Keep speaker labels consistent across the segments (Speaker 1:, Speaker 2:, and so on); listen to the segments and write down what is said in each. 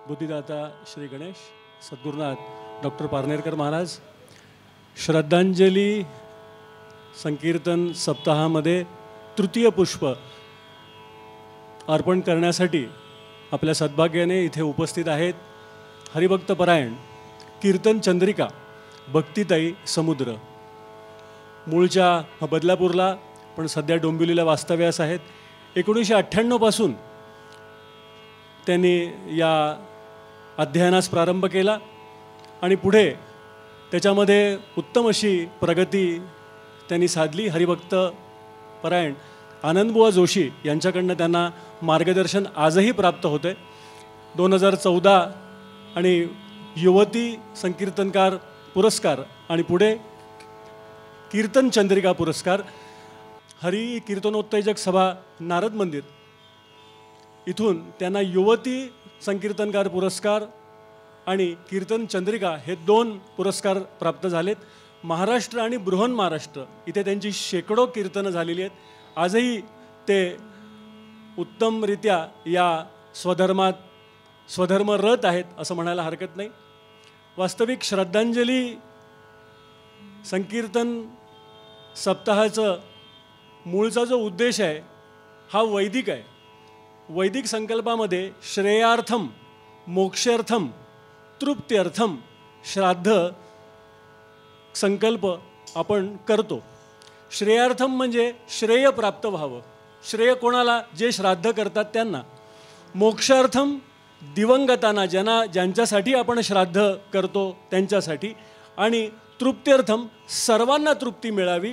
Speaker 1: बुद्धिदाता श्री गणेश सद्गुरुनाथ doctor Parnerkar Maharaj श्रद्धांजली संकीर्तन सप्ताहामध्ये तृतीय पुष्प अर्पण करण्यासाठी आपल्या सद्भाग्याने इथे उपस्थित आहेत हरिभक्त परायण कीर्तन चंद्रिका भक्तिताई समुद्र. मूळच्या बदलापूरला पण सध्या डोंबिवलीला वास्तव्यास आहेत. 1998 पासून त्यांनी या अध्ययनास प्रारंभ केला आणि पुढे त्याच्यामध्ये उत्तम अशी प्रगती त्यांनी साधली. हरिभक्त परायण आनंदबुवा जोशी यांच्याकडनं त्यांना मार्गदर्शन आजही प्राप्त होते. 2014 आणि युवती संकीर्तनकार पुरस्कार आणि पुढे कीर्तन चंद्रिका पुरस्कार. हरी कीर्तनोत्तेजक सभा नारद मंदिर इथून त्यांना युवती संकीर्तनकार पुरस्कार आणि कीर्तन चंद्रिका हे 2 पुरस्कार प्राप्त झालेत. महाराष्ट्र आणि बृहन महाराष्ट्र इथे त्यांची शेकडो कीर्तनं झालेली आहेत. आजही ते उत्तमरित्या या स्वधर्मरत आहेत असं म्हणायला हरकत नाही. वास्तविक श्रद्धांजली संकीर्तन सप्ताहाचं मूळचा जो उद्देश आहे हा वैदिक आहे. वैदिक संकल्पामध्ये श्रेयार्थम मोक्षार्थम तृप्त्यर्थम श्राद्ध संकल्प आपण करतो. श्रेयार्थम म्हणजे श्रेय प्राप्त व्हावं. श्रेय कोणाला? जे श्राद्ध करतात त्यांना. मोक्षार्थम दिवंगतांना ज्यांच्यासाठी आपण श्राद्ध करतो त्यांच्यासाठी. आणि तृप्त्यर्थम सर्वांना तृप्ती मिळावी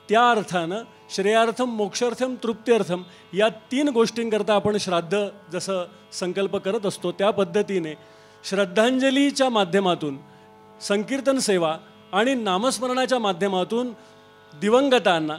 Speaker 1: त्या अर्थानं श्रेयार्थम मोक्षार्थम तृप्त्यर्थम या 3 गोष्टींकरता आपण श्राद्ध जसं संकल्प करत असतो त्या पद्धतीने श्रद्धांजलीच्या माध्यमातून संकीर्तन सेवा आणि नामस्मरणाच्या माध्यमातून दिवंगतांना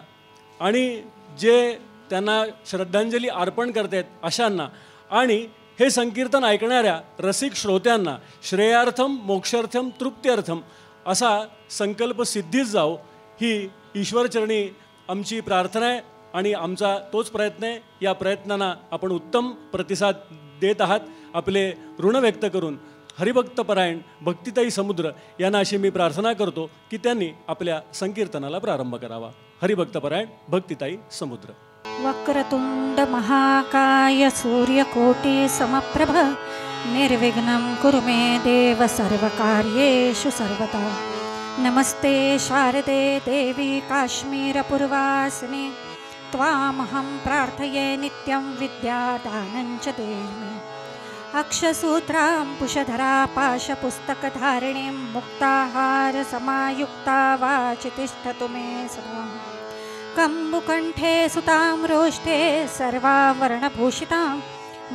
Speaker 1: आणि जे त्यांना श्रद्धांजली अर्पण करतात अशांना आणि हे संकीर्तन ऐकणाऱ्या रसिक श्रोत्यांना श्रेयार्थम मोक्षार्थम तृप्त्यर्थम असा संकल्प सिद्धीच जाओ ही ईश्वरचरणी आमची प्रार्थना आहे आणि आमचा तोच प्रयत्न आहे. या प्रयत्नांना आपण उत्तम प्रतिसाद देत आहात. आपले ऋण व्यक्त करून हरिभक्त परायण भक्तिताई समुद्र यांना अशी मी प्रार्थना करतो की त्यांनी आपल्या संकीर्तनाला प्रारंभ करावा. हरिभक्त परायण भक्तिताई समुद्र.
Speaker 2: वक्रतुंड महाकाय सूर्यकोटि समप्रभ निर्विघ्नं कुरु मे देव सर्वकार्येषु सर्वदा. नमस्ते शारदे देवी काश्मीरपूर्वासिनी त्वामहं प्रार्थये नित्यं विद्यादानं च देहि. अक्षसूत्रां पुषधरा पाशपुस्तकधारिणीं मुक्ताहारसमायुक्ता वाचि तिष्ठतु मे सदा. कम्बुकण्ठे सुतां रोष्ठे सर्वावर्णभूषितां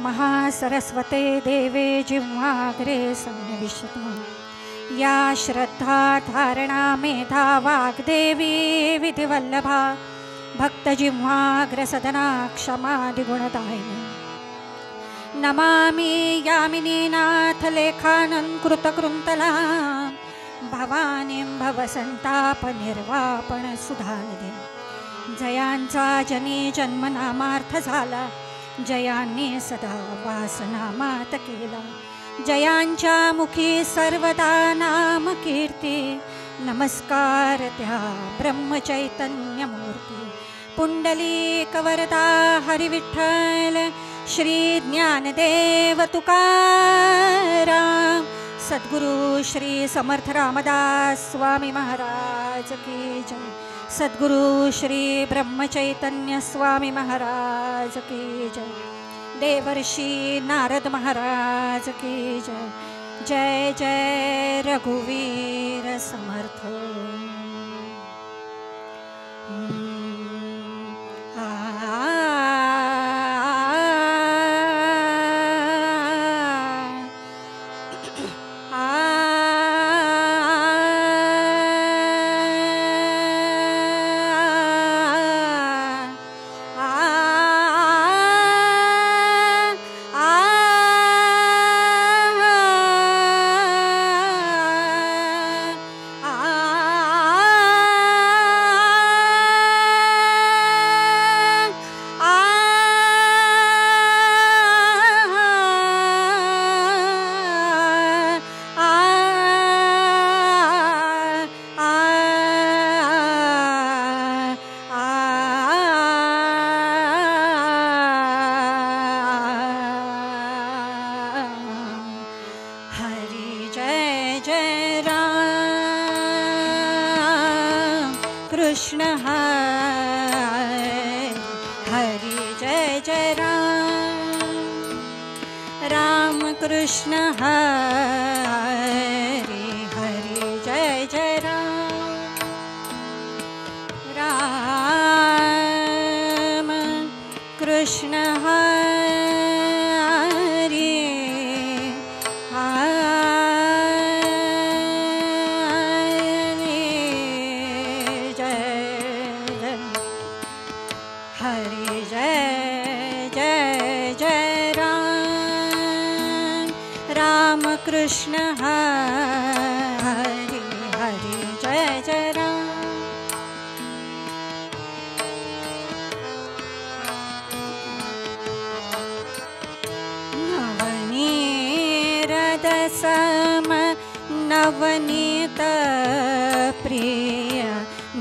Speaker 2: महासरस्वते देवे जिह्वाग्रे सन्निविशताम्. या श्रद्धा धारणा मेधा वाग्देवी विधिवल्लभा भक्तजिह्वाग्रसदना क्षमादिगुणदायिनी. नमामि यामिनीनाथलेखानङ्कृतकृन्तलां भवानीं भवसन्तापनिर्वापणसुधानिधिं. जयांचा जनी जन्मनामार्थ झाला जयांनी सदा वासनामात केला. जयांच्या मुखी सर्वदा नाम कीर्ती नमस्कार त्या ब्रह्मचैतन्यमूर्ती. पुंडलीक वरदा हरिविठ्ठल श्री ज्ञानदेव तुकाराम सद्गुरु श्री समर्थ रामदास स्वामी महाराज की जय. सद्गुरु श्री ब्रह्मचैतन्य स्वामी महाराज की जय, देवर्षि नारद महाराज की जय, जय जय रघुवीर समर्थ। कृष्ण हरे हरे जय जय राम, राम कृष्ण हरे हरे जय जय हरे जय जय जय राम कृष्ण हरे हरे जय जय राम। नवनीत सम नवनीत प्रिय,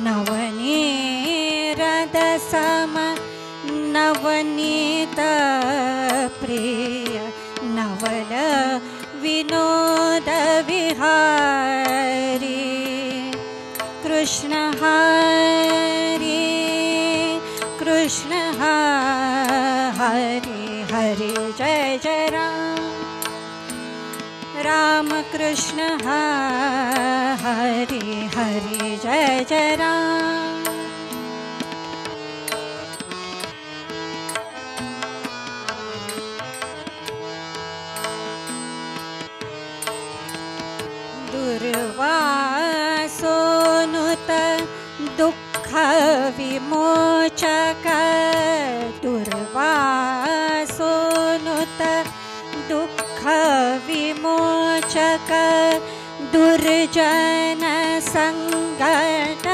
Speaker 2: नवनीत सम नवनीत प्रिय, नवल विनोद विहारी कृष्ण हरे कृष्ण हरे हरे जय जय राम, राम कृष्ण हरे हरे जय जय राम। दुर्वासोनुत दुःख विमोचक, दुर्वासोनुत दुःख विमोचक, दुर्जन संकटहारी,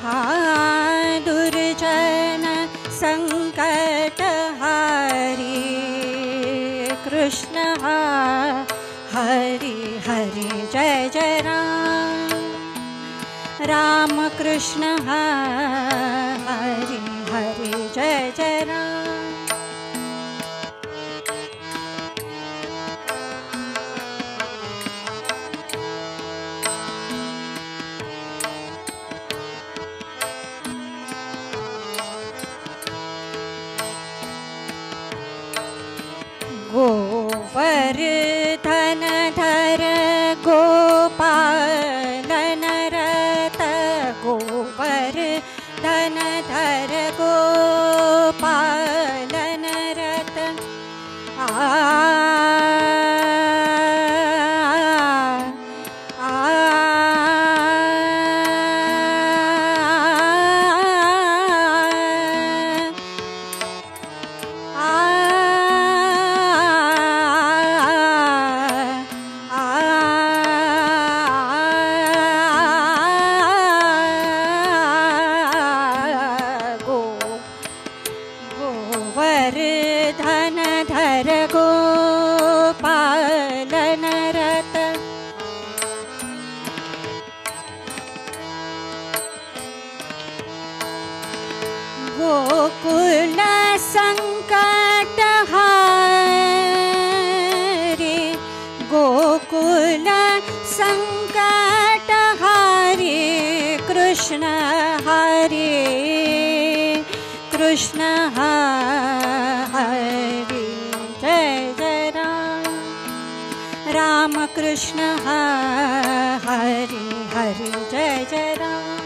Speaker 2: हा दुर्जन संकटहारी कृष्ण हरे हरे जय जय राम, राम कृष्ण हरे हरे जय जय राम। गोवर्धन धर गोपालन रत, गोवर्धन धर गोपालन रत, गोवर्धन धर गोपालन रत, गोकुल संकट हारी, गोकुल संकट हारी कृष्ण हरे कृष्ण हरे जय जय राम राम कृष्ण हरे हरे जय जय राम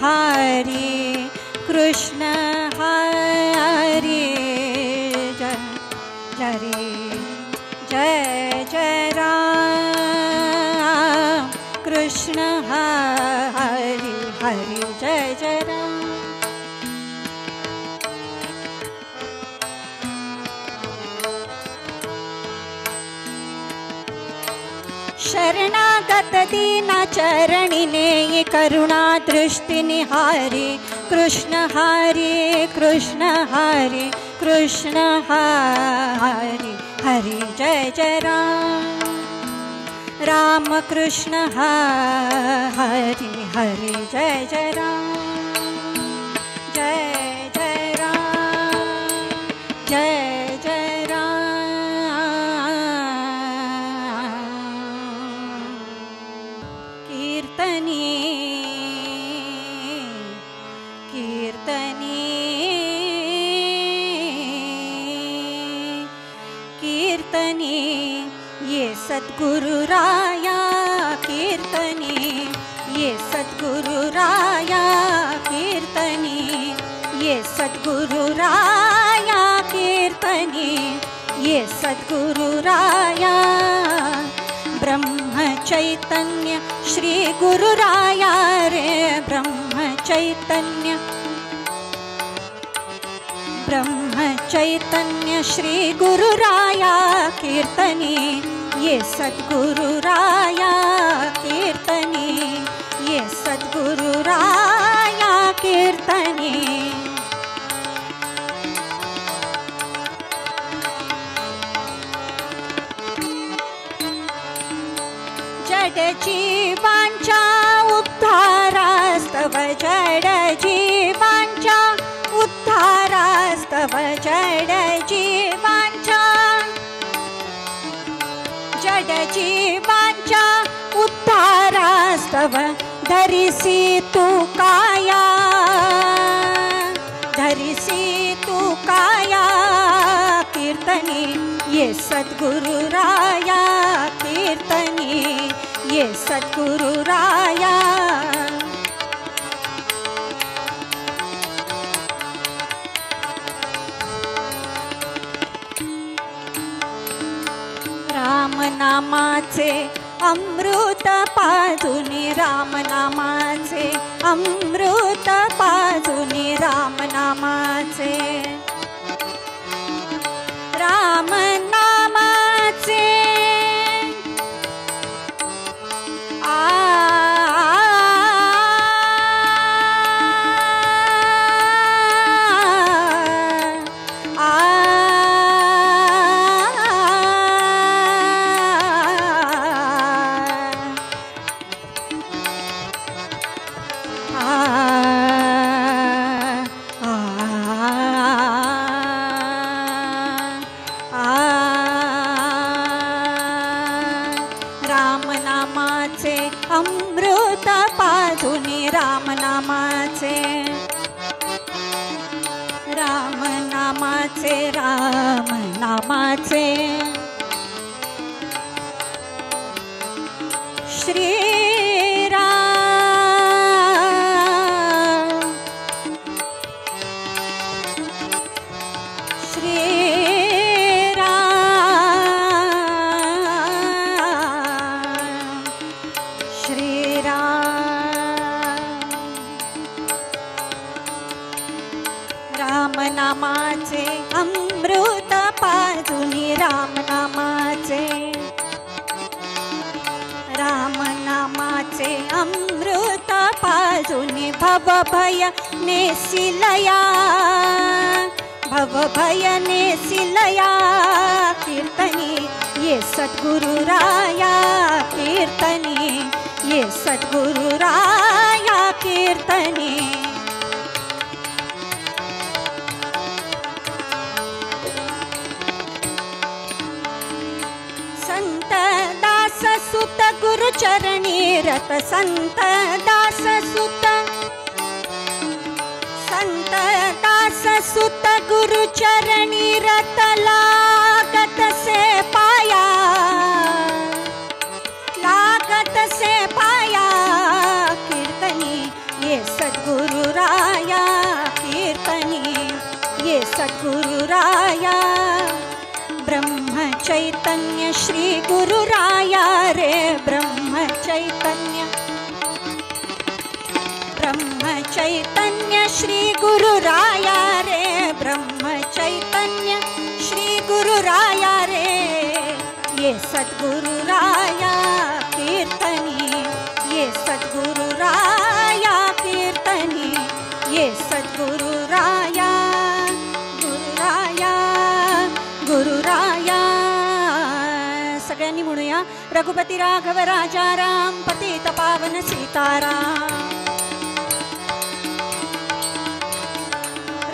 Speaker 2: हरे कृष्ण हरे जय जय जय जय राम कृष्ण हरे हरे जय जय राम शरणागत दीना चरणिने ये करुणा दृष्टि निहारे कृष्ण हरे कृष्ण हरे कृष्ण हरे हरे जय जय राम राम कृष्ण हरे हरे जय जय राम जय जय राम जय जय कीर्तनी कीर्तनी कीर्तनी ये सद्गुरु राया कीर्तनी ये सद्गुरु राया कीर्तनी ये सद्गुरु राया कीर्तनी ये सद्गुरु राया ब्रह्म चैतन्य श्री गुरु राया रे ब्रह्म चैतन्य श्री गुरु राया कीर्तनी ये सद्गुरु राया कीर्तनी ये सद्गुरु राया कीर्तनी जड जीवांच्या उद्धारास्तव जड जीवांच्या उद्धारास्तव जड जीवांच्या उद्धारास्तव धरिसी तू काया कीर्तनी ये सद्गुरु राया कीर्तनी ये सद्गुरु राया राम नामाचे अमृत पाजुनी राम नामाचे अमृत पाजुनी राम नामाचे राम नामाचे रामनामाचे रामनामाचे अमृत पाजुनी रामनामाचे रामनामाचे अमृत पाजुनी भवभय नेसिलया भवभय नेसिलया कीर्तनी ये सद्गुरु राया कीर्तनी ये सद्गुरु राया कीर्तनी संत दास सुत गुरु चरणी रत संत दास सुत गुरु चरणी रत लागत से पाया कीर्तनी ये सद्गुरु राया कीर्तनी ये सद्गुरु राया ब्रह्म चैतन्य श्री गुरु राया रे ब्रह्म चैतन्य श्री गुरु राया रे ब्रह्म चैतन्य श्री गुरु राया रे ये सद्गुरु राया कीर्तनी ये सद्गुरु राया कीर्तनी ये सद्गुरु राया गुरु राया सगळ्यांनी म्हणूया रघुपती राघव राजा राम पतित पावन सीताराम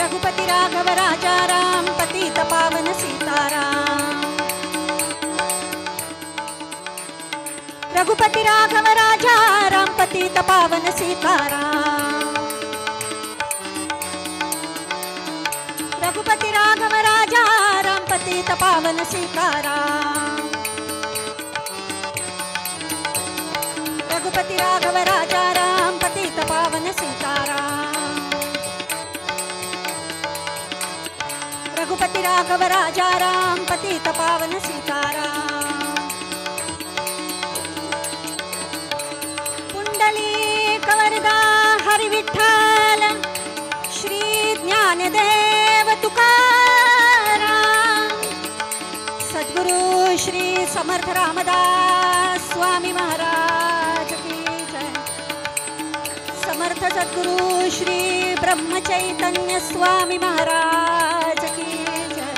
Speaker 2: रघुपती राघव राजा राम पतित पावन सीताराम रघुपती राघव राजा राम पतित पावन सीताराम रघुपती राघव राजा राम पतित पावन सीताराम रघुपती राघव राजा राम पतित पावन सीताराम रघुपती राघव राजा राम पतित पावन सीताराम पुंडलिक वरदा हरि विठ्ठल श्री ज्ञानदेव तुकाराम सद्गुरु श्री समर्थ रामदास स्वामी महाराज की जय समर्थ सद्गुरु श्री ब्रह्म चैतन्य स्वामी महाराज की जय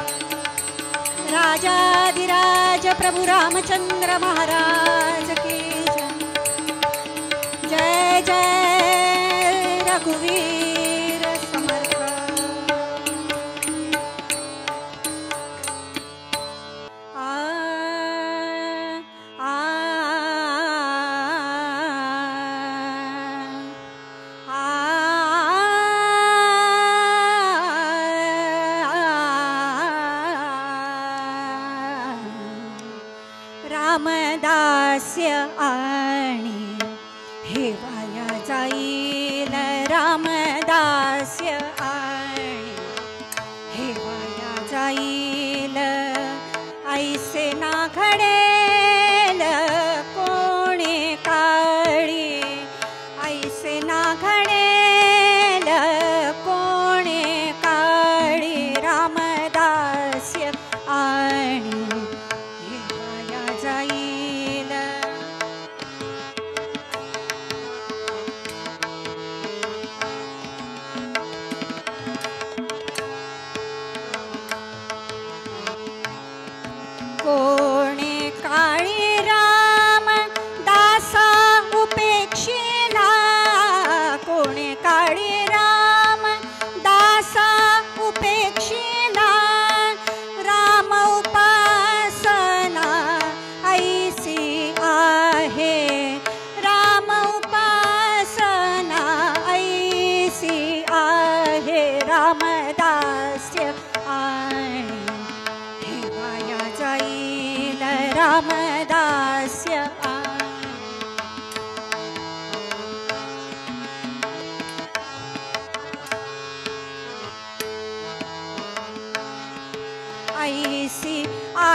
Speaker 2: राजाधिराज प्रभु रामचंद्र महाराज की जय जय जय रघुवीर समर्थ रामदास्य आणि हेवाया जाईल रामदास्य आणि हेवाया जाईल ऐसे ना घडेल कोणी काळी ऐसे ना घडेल कोणी काळी रामदास्य आणि जाईल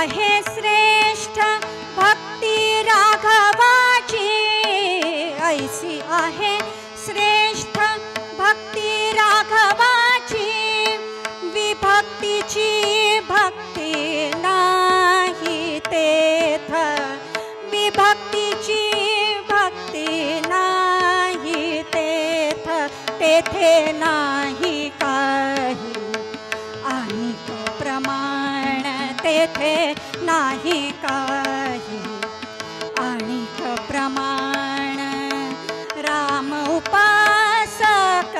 Speaker 2: आहे श्रेष्ठ भक्ती राघवाची, ऐसी आहे श्रेष्ठ भक्ती राघवाची, विभक्तीची भक्ती नाही तेथ, विभक्तीची भक्ती नाही तेथ, तेथे नाही काही अनेक प्रमाण, तेथे नाही काही अनेक प्रमाण. राम उपासक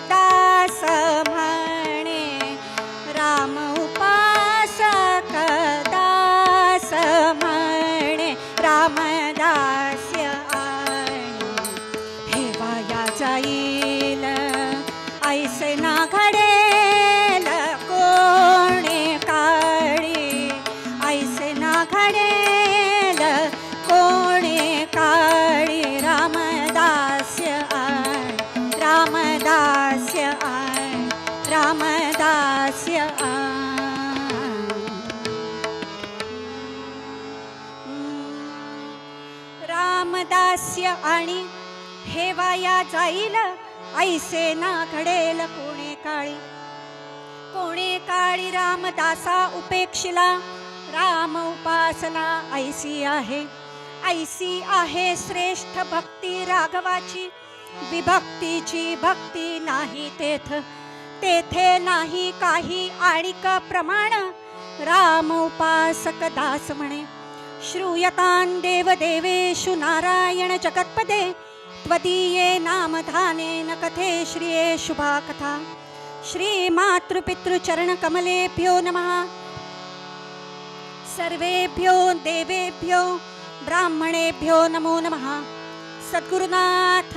Speaker 2: दास म्हणे, राम उपासक दास म्हणे, रामदास्य आणि हे वाया जाईल ऐसे ना घडेल कोणे काळी, ऐसे ना घडेल कोणे काळी. रामदास्य आणि रामदास्य आणि रामदास्य रामदास्य आणि हे वाया जाईल ऐसे ना घडेल कोणे काळी. कोणे काळी रामदासा उपेक्षिला, राम उपासना ऐसी आहे, ऐसी आहे श्रेष्ठ भक्ती राघवाची, विभक्तीची भक्ती नाही तेथ, तेथे नाही काही आणिक प्रमाण. राम उपासक दास म्हणे, श्रूयतां देवदेवेषु नारायण जगत्पदे, त्वदीये नामधानेन कथे श्रिये शुभा कथा. श्रीमातृपितृचरणकमलेभ्यो नमः. सर्वेभ्यो देवेभ्यो ब्राह्मणेभ्यो नमो नमः. सद्गुरुनाथ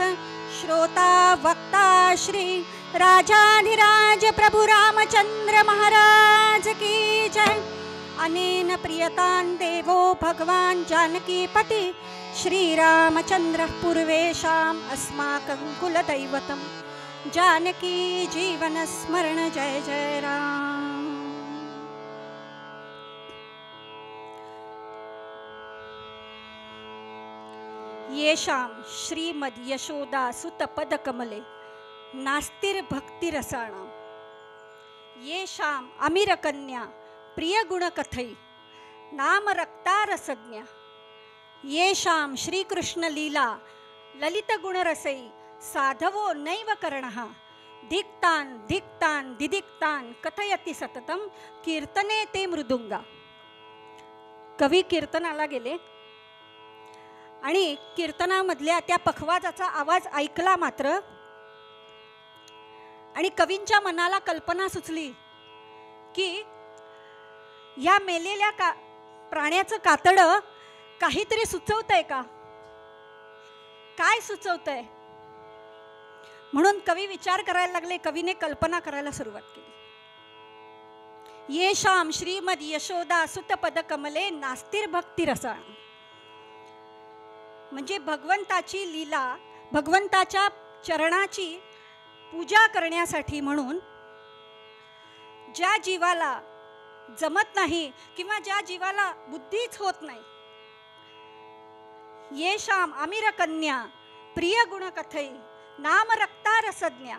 Speaker 2: श्रोता वक्ता श्री राजाधिराज प्रभु रामचंद्र महाराज की जय. अनेन प्रियतां देवो भगवान् जानकीपति श्रीरामचंद्र पूर्वेषाम् अस्माकं कुलदैवतं. जानकी जीवन स्मरण जय जय राम. येषां श्रीमद् यशोदा सुत पद कमले नास्तिर्भक्तिरसाणां, येषां अमीरकन्या प्रिय गुणकथै नाम रक्तारसज्ञा, येषां श्रीकृष्ण लीला ललित गुणरसै साधवो नैव कर्णः, धिक्तान् धिक्तान् दिदिक्तान् कथयति सततं कीर्तने ते मृदुंगा. कवी कीर्तनाला गेले आणि कीर्तनामधल्या त्या पखवाजाचा आवाज ऐकला मात्र, आणि कवींच्या मनाला कल्पना सुचली की या मेलेल्या प्राण्याचं कातडं काहीतरी सुचवतंय का, काय सुचवतंय. म्हणून कवी विचार करायला लागले, कवीने कल्पना करायला सुरुवात केली. येषां श्रीमद् यशोदा सुत पद कमले नास्तिर्भक्तिरसाण, म्हणजे भगवंताची लीला, भगवंताच्या चरणाची पूजा करण्यासाठी म्हणून ज्या जीवाला जमत नाही किंवा ज्या जीवाला बुद्धीच होत नाही, येषाम अमीरकन्या प्रिय गुणकथै नाम रक्तारसज्ञा,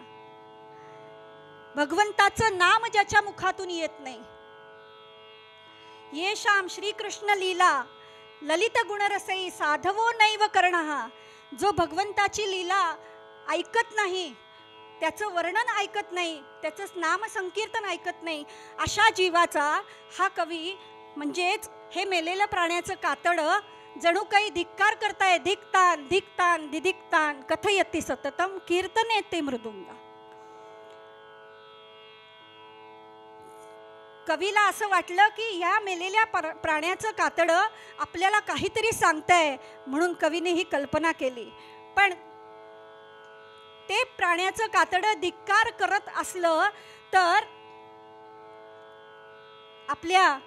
Speaker 2: भगवंताचं नाम ज्याच्या मुखातून येत नाही, येषाम श्रीकृष्ण लीला ललित गुणरसई साधवो नैव कर्णः, जो भगवंताची लीला ऐकत नाही, त्याचं वर्णन ऐकत नाही, त्याचं नाम संकीर्तन ऐकत नाही, अशा जीवाचा हा कवी म्हणजेच हे मेलेलं प्राण्याचं कातडं जणू काही धिक्कार करताय. धिक्तान धिक्तान दिदिक्तान कथयति सततम कीर्तने ते मृदुंगा. कवीला असं वाटलं की या मेलेल्या प्राण्याचं कातडं आपल्याला काहीतरी सांगतंय, म्हणून कवीने ही कल्पना केली. पण ते प्राण्याचं कातडं धिक्कार करत असलं तर आपल्या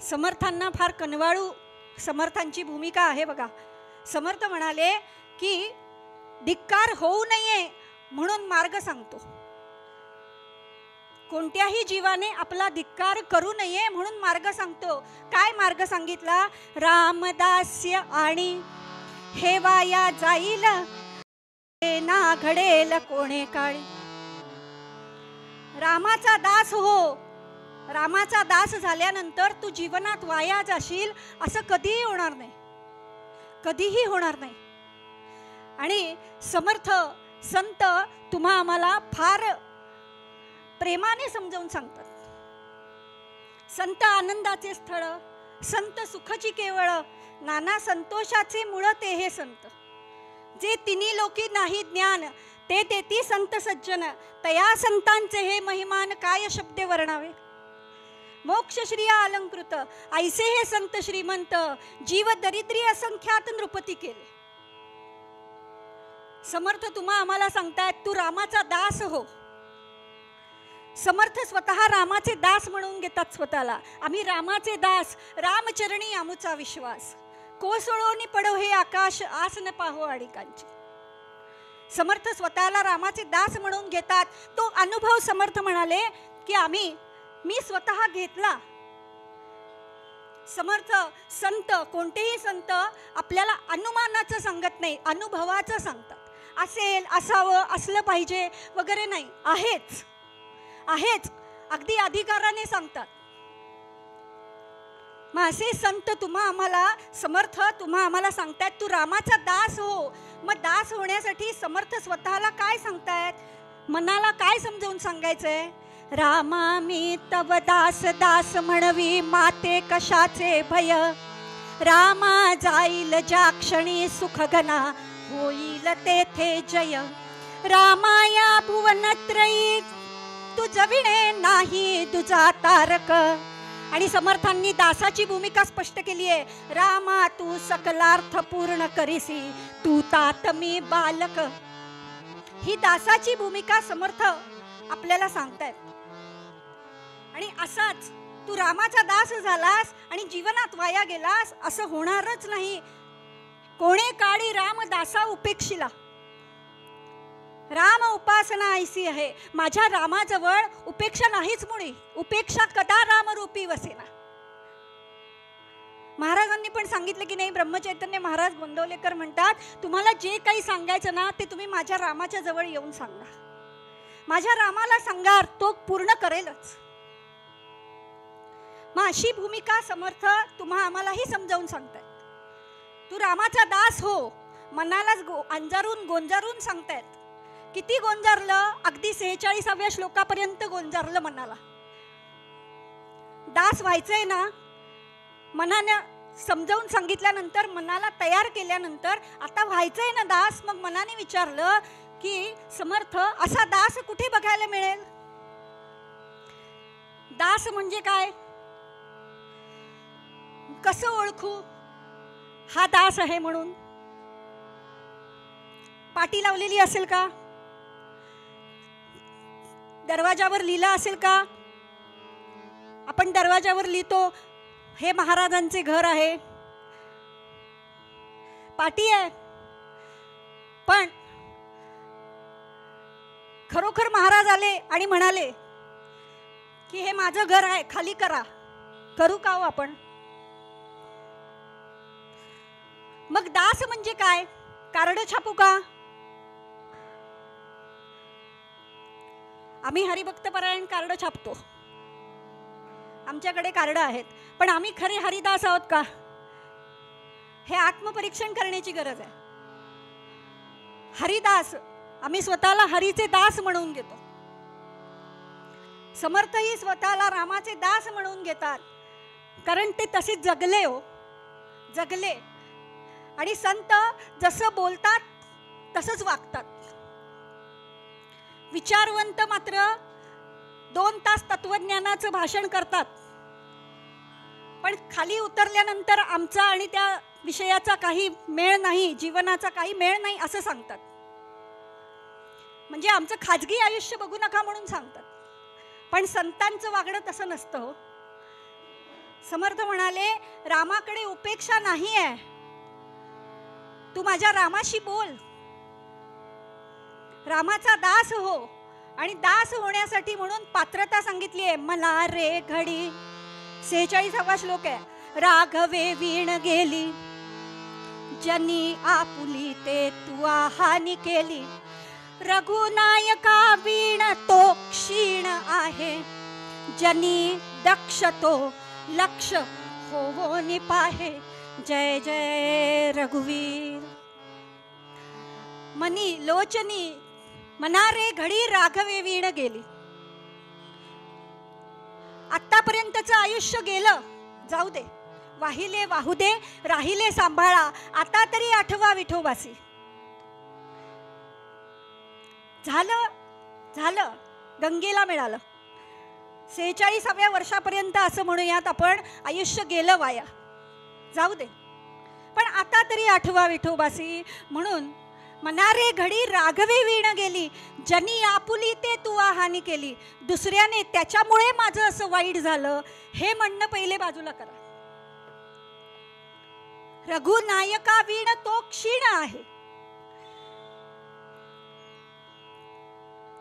Speaker 2: समर्थांना फार कनवाळू समर्थांची भूमिका आहे बघा. समर्थ म्हणाले की धिक्कार होऊ नये म्हणून मार्ग सांगतो. कोणत्याही जीवाने आपला धिक्कार करू नये म्हणून मार्ग सांगतो. काय मार्ग सांगितला? रामदास्य आणि हे वाया जाईल, ना घडेल कोणे काळी. रामाचा दास हो. रामाचा दास झाल्यानंतर तू जीवनात वाया जाशील असं कधीही होणार नाही, कधीही होणार नाही. आणि समर्थ संत तुम्हा आम्हाला फार प्रेमाने समजावून सांगतात. संत आनंदाचे स्थळ, संत सुखाची केवळ, नाना संतोषाचे मूळ ते हे संत. जे तिन्ही लोकी नाही ज्ञान, ते तेती संत सज्जन. तया संतांचे हे महिमान काय शब्दे वर्णावे. मोक्ष श्रिया अलंकृत, ऐसे हे संत श्रीमंत. जीव दरिद्री असंख्यात नृपती केले. समर्थ तुम्हा आम्हाला सांगतायत तू रामाचा दास हो. समर्थ स्वतः रामाचे दास म्हणून घेतात स्वतःला. आम्ही रामाचे दास, रामचरणी आमुचा विश्वास. कोसळोनी पडो हे आकाश, आस न पाहो आडिकांची. समर्थ स्वतःला रामाचे दास म्हणून घेतात. तो अनुभव समर्थ म्हणाले की मी स्वतः घेतला. समर्थ संत, कोणतेही संत आपल्याला अनुमानाचं सांगत नाही, अनुभवाचं सांगतात. असेल, असावं, असलं पाहिजे वगैरे नाही, आहेच आहेच अगदी अधिकाराने सांगतात. मग असे संत तुम्हा आम्हाला, समर्थ तुम्हा आम्हाला सांगतायत तू रामाचा दास हो. मग दास होण्यासाठी समर्थ स्वतःला काय सांगतायत, मनाला काय समजावून सांगायचंय? रामा मी तव दास दास म्हणवी, माते कशाचे भय. रामा जाईल ज्या क्षणी सुख घना, होईल तेथे जय. रामाया भुवनत्रयी तुझविणे नाही तुझा तारक. आणि समर्थांनी दासाची भूमिका स्पष्ट केली आहे. रामा तू सकलार्थ पूर्ण करीसी, तू तात मी बालक. ही दासाची भूमिका समर्थ आपल्याला सांगतायत. आणि असाच तू रामाचा दास झालास आणि जीवनात वाया गेलास असं होणारच नाही. कोणे काळी राम दासा उपेक्षिला. राम उपासना ऐसी आहे. माझ्या रामाजवळ उपेक्षा नाहीच मुळी. उपेक्षा कदा रामरूपी वसेना. महाराजांनी पण सांगितलं की नाही, ब्रह्मचैतन्य महाराज गोंदवलेकर म्हणतात तुम्हाला जे काही सांगायचं ना ते तुम्ही माझ्या रामाच्या जवळ येऊन सांगा. माझ्या रामाला सांगा, तो पूर्ण करेलच. मग अशी भूमिका समर्थ तुम्हा आम्हालाही समजावून सांगतायत. तू रामाचा दास हो. मनालाच अंजारून गोंजारून सांगतायत. किती गोंजारलं? अगदी 46व्या श्लोकापर्यंत गोंजारलं मनाला. दास व्हायचंय ना, मनाने समजावून सांगितल्यानंतर, मनाला तयार केल्यानंतर आता व्हायचंय ना दास, मग मनाने विचारलं की समर्थ असा दास कुठे बघायला मिळेल? दास म्हणजे काय, कसं ओळखू हा दास आहे म्हणून? पाटी लावलेली असेल का? दरवाजावर लिहिलं असेल का? आपण दरवाजावर लिहितो हे महाराजांचे घर आहे, पाटी आहे. पण खरोखर महाराज आले आणि म्हणाले की हे माझं घर आहे, खाली करा. करू का हो आपण? मग दास म्हणजे काय? कार्ड छापू का? आम्ही हरिभक्तपरायण कार्ड छापतो, आमच्याकडे कार्ड आहेत. पण आम्ही खरे हरिदास आहोत का? हे आत्मपरीक्षण करण्याची गरज आहे. हरिदास, आम्ही स्वतःला हरीचे दास म्हणून घेतो. समर्थही स्वतःला रामाचे दास म्हणून घेतात, कारण ते तसे जगले हो, जगले. आणि संत जसं बोलतात तसंच वागतात. विचारवंत मात्र 2 तास तत्वज्ञानाचं भाषण करतात, पण खाली उतरल्यानंतर आमचा आणि त्या विषयाचा काही मेळ नाही, जीवनाचा काही मेळ नाही असं सांगतात. म्हणजे आमचं खाजगी आयुष्य बघू नका म्हणून सांगतात. पण संतांचं वागणं तसं नसतं हो. समर्थ म्हणाले रामाकडे उपेक्षा नाही आहे, तू माझ्या रामाशी बोल. रामाचा दास हो. आणि दास होण्यासाठी म्हणून पात्रता सांगितली आहे. मला रे घडी 46वा श्लोक आहे. राघवे वीण गेली जनी आपुली ते तू हानी केली. रघुनायका वीण तो क्षीण आहे जनी दक्ष तो लक्ष हो निपाहे. जय जय रघुवीर. मनी लोचनी मनारे घडी राघवे वीण गेली. आतापर्यंतचं आयुष्य गेलं, जाऊ दे, वाहिले वाहू दे, राहिले सांभाळा, आता तरी आठवा विठोबासी. झालं झालं, गंगेला मिळालं. 46व्या वर्षापर्यंत असं म्हणूयात आपण, आयुष्य गेलं वाया, जाऊ दे, पण आता तरी आठवा विठोबासी. म्हणून मनारे घडी राघवे वीण गेली जनी आपुली ते तू हानी केली. दुसऱ्याने त्याच्यामुळे माझं असं वाईट झालं हे म्हणणं पहिले बाजूला करा. रघुनायका वीण तो क्षीण आहे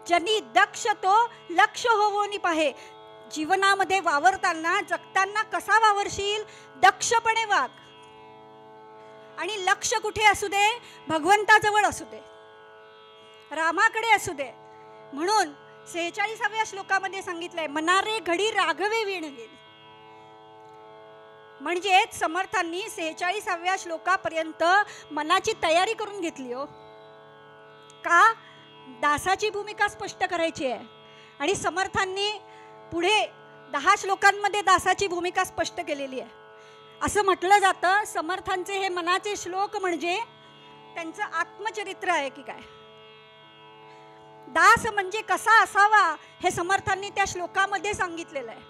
Speaker 2: जनी दक्ष तो लक्ष होऊन पाहे. जीवनामध्ये वावरताना जगताना कसा वावरशील, दक्षपणे वाग. आणि लक्ष कुठे असू दे, भगवंताजवळ असू दे, रामाकडे असू दे. म्हणून 46व्या श्लोकामध्ये सांगितलंय मनारे घडी राघवे वीण गेली. म्हणजेच समर्थांनी 46व्या श्लोकापर्यंत मनाची तयारी करून घेतली हो. का? दासाची भूमिका स्पष्ट करायची आहे. आणि समर्थांनी पुढे 10 श्लोकांमध्ये दासाची भूमिका स्पष्ट केलेली आहे. असं म्हटलं जातं समर्थांचे हे मनाचे श्लोक म्हणजे त्यांचं आत्मचरित्र आहे की काय. दास म्हणजे कसा असावा हे समर्थांनी त्या श्लोकामध्ये सांगितलेलं आहे.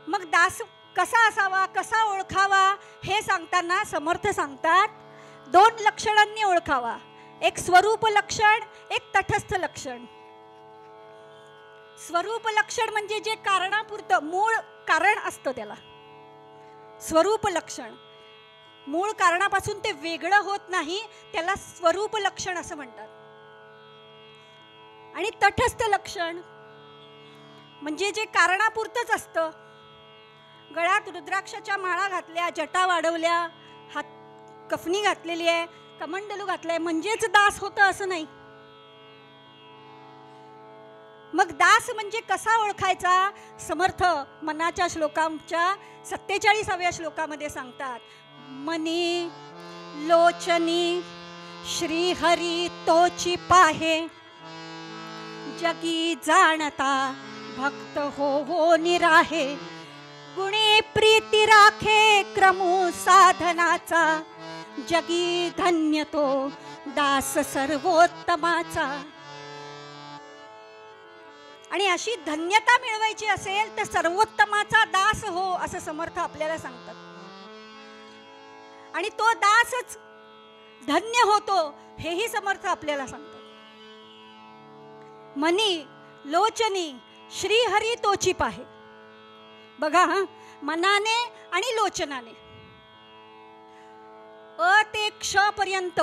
Speaker 2: मग दास कसा असावा, कसा ओळखावा हे सांगताना समर्थ सांगतात 2 लक्षणांनी ओळखावा. एक स्वरूप लक्षण, एक तटस्थ लक्षण. स्वरूप लक्षण म्हणजे जे कारणापुरतं, मूळ कारण असतं त्याला स्वरूप लक्षण. मूळ कारणापासून ते वेगळं होत नाही, त्याला स्वरूप लक्षण असं म्हणतात. आणि तटस्थ लक्षण म्हणजे जे कारणापुरतंच असतं. गळ्यात रुद्राक्षाच्या माळा घातल्या, जटा वाढवल्या, हात कफनी घातलेली आहे, कमंडलू घातलाय म्हणजेच दास होतं असं नाही. मग दास म्हणजे कसा ओळखायचा, समर्थ मनाच्या श्लोकांच्या 47व्या श्लोकामध्ये सांगतात. मनी लोचनी श्रीहरी तोची पाहे जगी जाणता भक्त हो निराहे. गुणे प्रीती राखे क्रमू साधनाचा जगी धन्य तो दास सर्वोत्तमाचा. आणि अशी धन्यता मिळवायची असेल तर सर्वोत्तमाचा दास हो असं समर्थ आपल्याला सांगतात. आणि तो दासच धन्य होतो हेही समर्थ आपल्याला सांगतात. मनी लोचनी श्रीहरी तोची पाहे. बघा हा, मनाने आणि लोचनाने अ ते क्ष पर्यंत,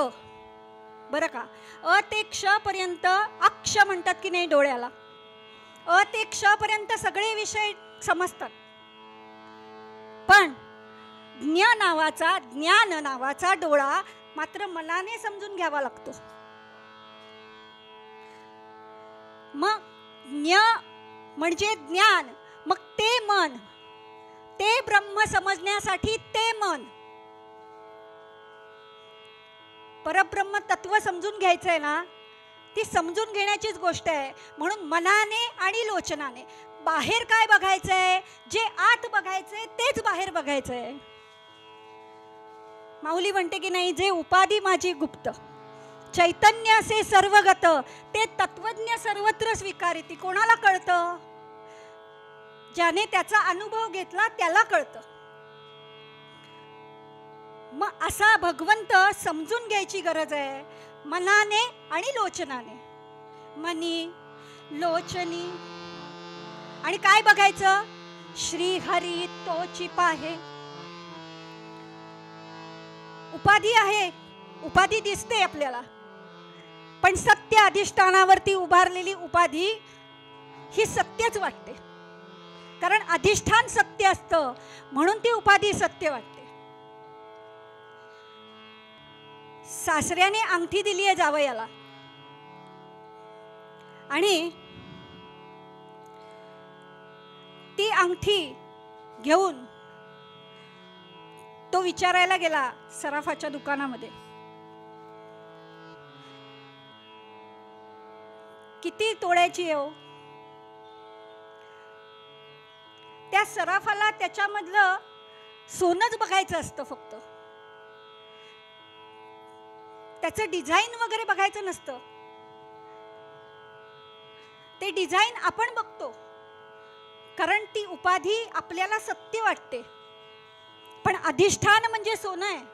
Speaker 2: बरं का, अ ते क्ष पर्यंत, अक्ष म्हणतात की नाही डोळ्याला, अ ते क्ष पर्यंत सगळे विषय समजतात. पण ज्ञान नावाचा डोळा मात्र मनाने समजून घ्यावा लागतो. मग ज्ञ म्हणजे ज्ञान, मग ते मन, ते ब्रह्म समजण्यासाठी ते मन, परब्रह्म तत्व समजून घ्यायचंय ना, ती समजून घेण्याचीच गोष्ट आहे. म्हणून मनाने आणि लोचनाने बाहेर काय बघायचंय, जे आत बघायचंय तेच बाहेर बघायचंय. माऊली म्हणते की नाही, जे उपाधी माझी गुप्त चैतन्य असे सर्वगत ते तत्वज्ञ सर्वत्र स्वीकारिती. कोणाला कळतं? ज्याने त्याचा अनुभव घेतला त्याला कळतं. मग असा भगवंत समजून घ्यायची गरज आहे मनाने आणि लोचनाने. मनी लोचनी आणि काय बघायचं? श्री हरी तोची पाहे. उपाधी आहे, उपाधी दिसते आपल्याला, पण सत्य अधिष्ठानावरती उभारलेली उपाधी ही सत्यच वाटते, कारण अधिष्ठान सत्य असतं म्हणून ती उपाधी सत्य वाटते. सासऱ्याने अंगठी दिली आहे जावयाला आणि ती अंगठी घेऊन तो विचारायला गेला सराफाच्या दुकानामध्ये, किती तोळ्याची आहे हो? त्या सराफाला त्याच्यामधलं सोनंच बघायचं असतं, फक्त त्याचं डिझाईन वगैरे बघायचं नसतं. ते डिझाईन आपण बघतो कारण ती उपाधी आपल्याला सत्य वाटते, पण अधिष्ठान म्हणजे सोनं आहे.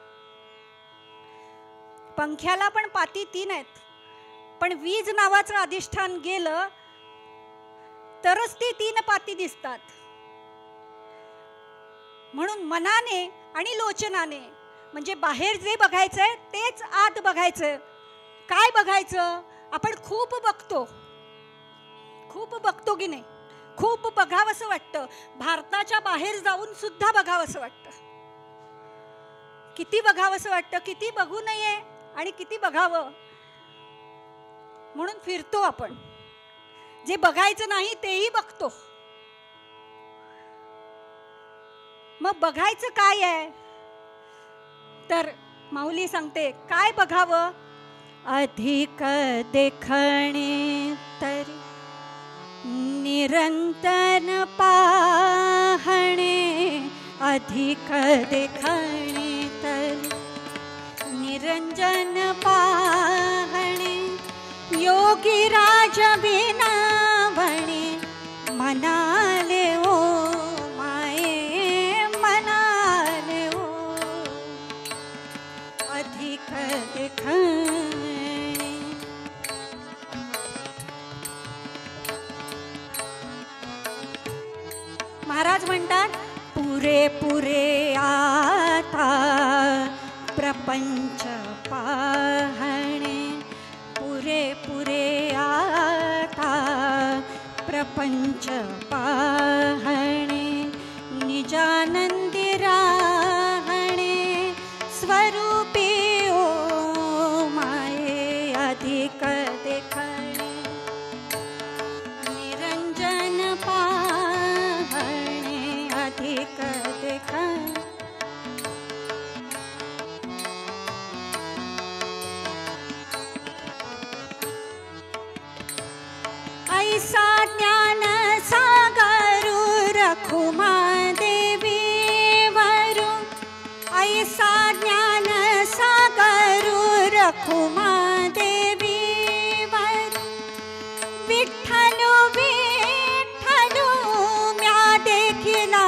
Speaker 2: पंख्याला पण पाती 3 आहेत, पण वीज नावाचं अधिष्ठान गेलं तरच ती 3 पाती दिसतात. म्हणून मनाने आणि लोचनाने, म्हणजे बाहेर जे बघायचंय तेच आत बघायचं. काय बघायचं? आपण खूप बघतो की नाही? खूप बघावंसं वाटतं. भारताच्या बाहेर जाऊन सुद्धा बघावंसं वाटतं. किती बघावंसं वाटतं, किती बघू नये आणि किती बघावं म्हणून फिरतो आपण. जे बघायचं नाही तेही बघतो. मग बघायचं काय आहे? तर माऊली सांगते, काय बघावं? अधिक देखणे तरी निरंतर पाहणे, अधिक देखणे तरी निरंजन पाहणे, योगी राज बिनावणे, मनाले ओ माये मनाले ओ, अधिक देखणे. महाराज म्हणतात, पुरे पुरे आता प्रपंच पाहणे, पुरे पुरे आता प्रपंच पाहणे, निजानंदी राहणे, स्वरूपी ओ माये अधिक देखणे, निरंजन पाहणे, अधिक देखणे. ऐसा ज्ञान सागरू रखुमा देवी वरू, ऐसा ज्ञान सागरू रखुमा देवी वरू, विठ्ठलू विठ्ठलू म्या देखिला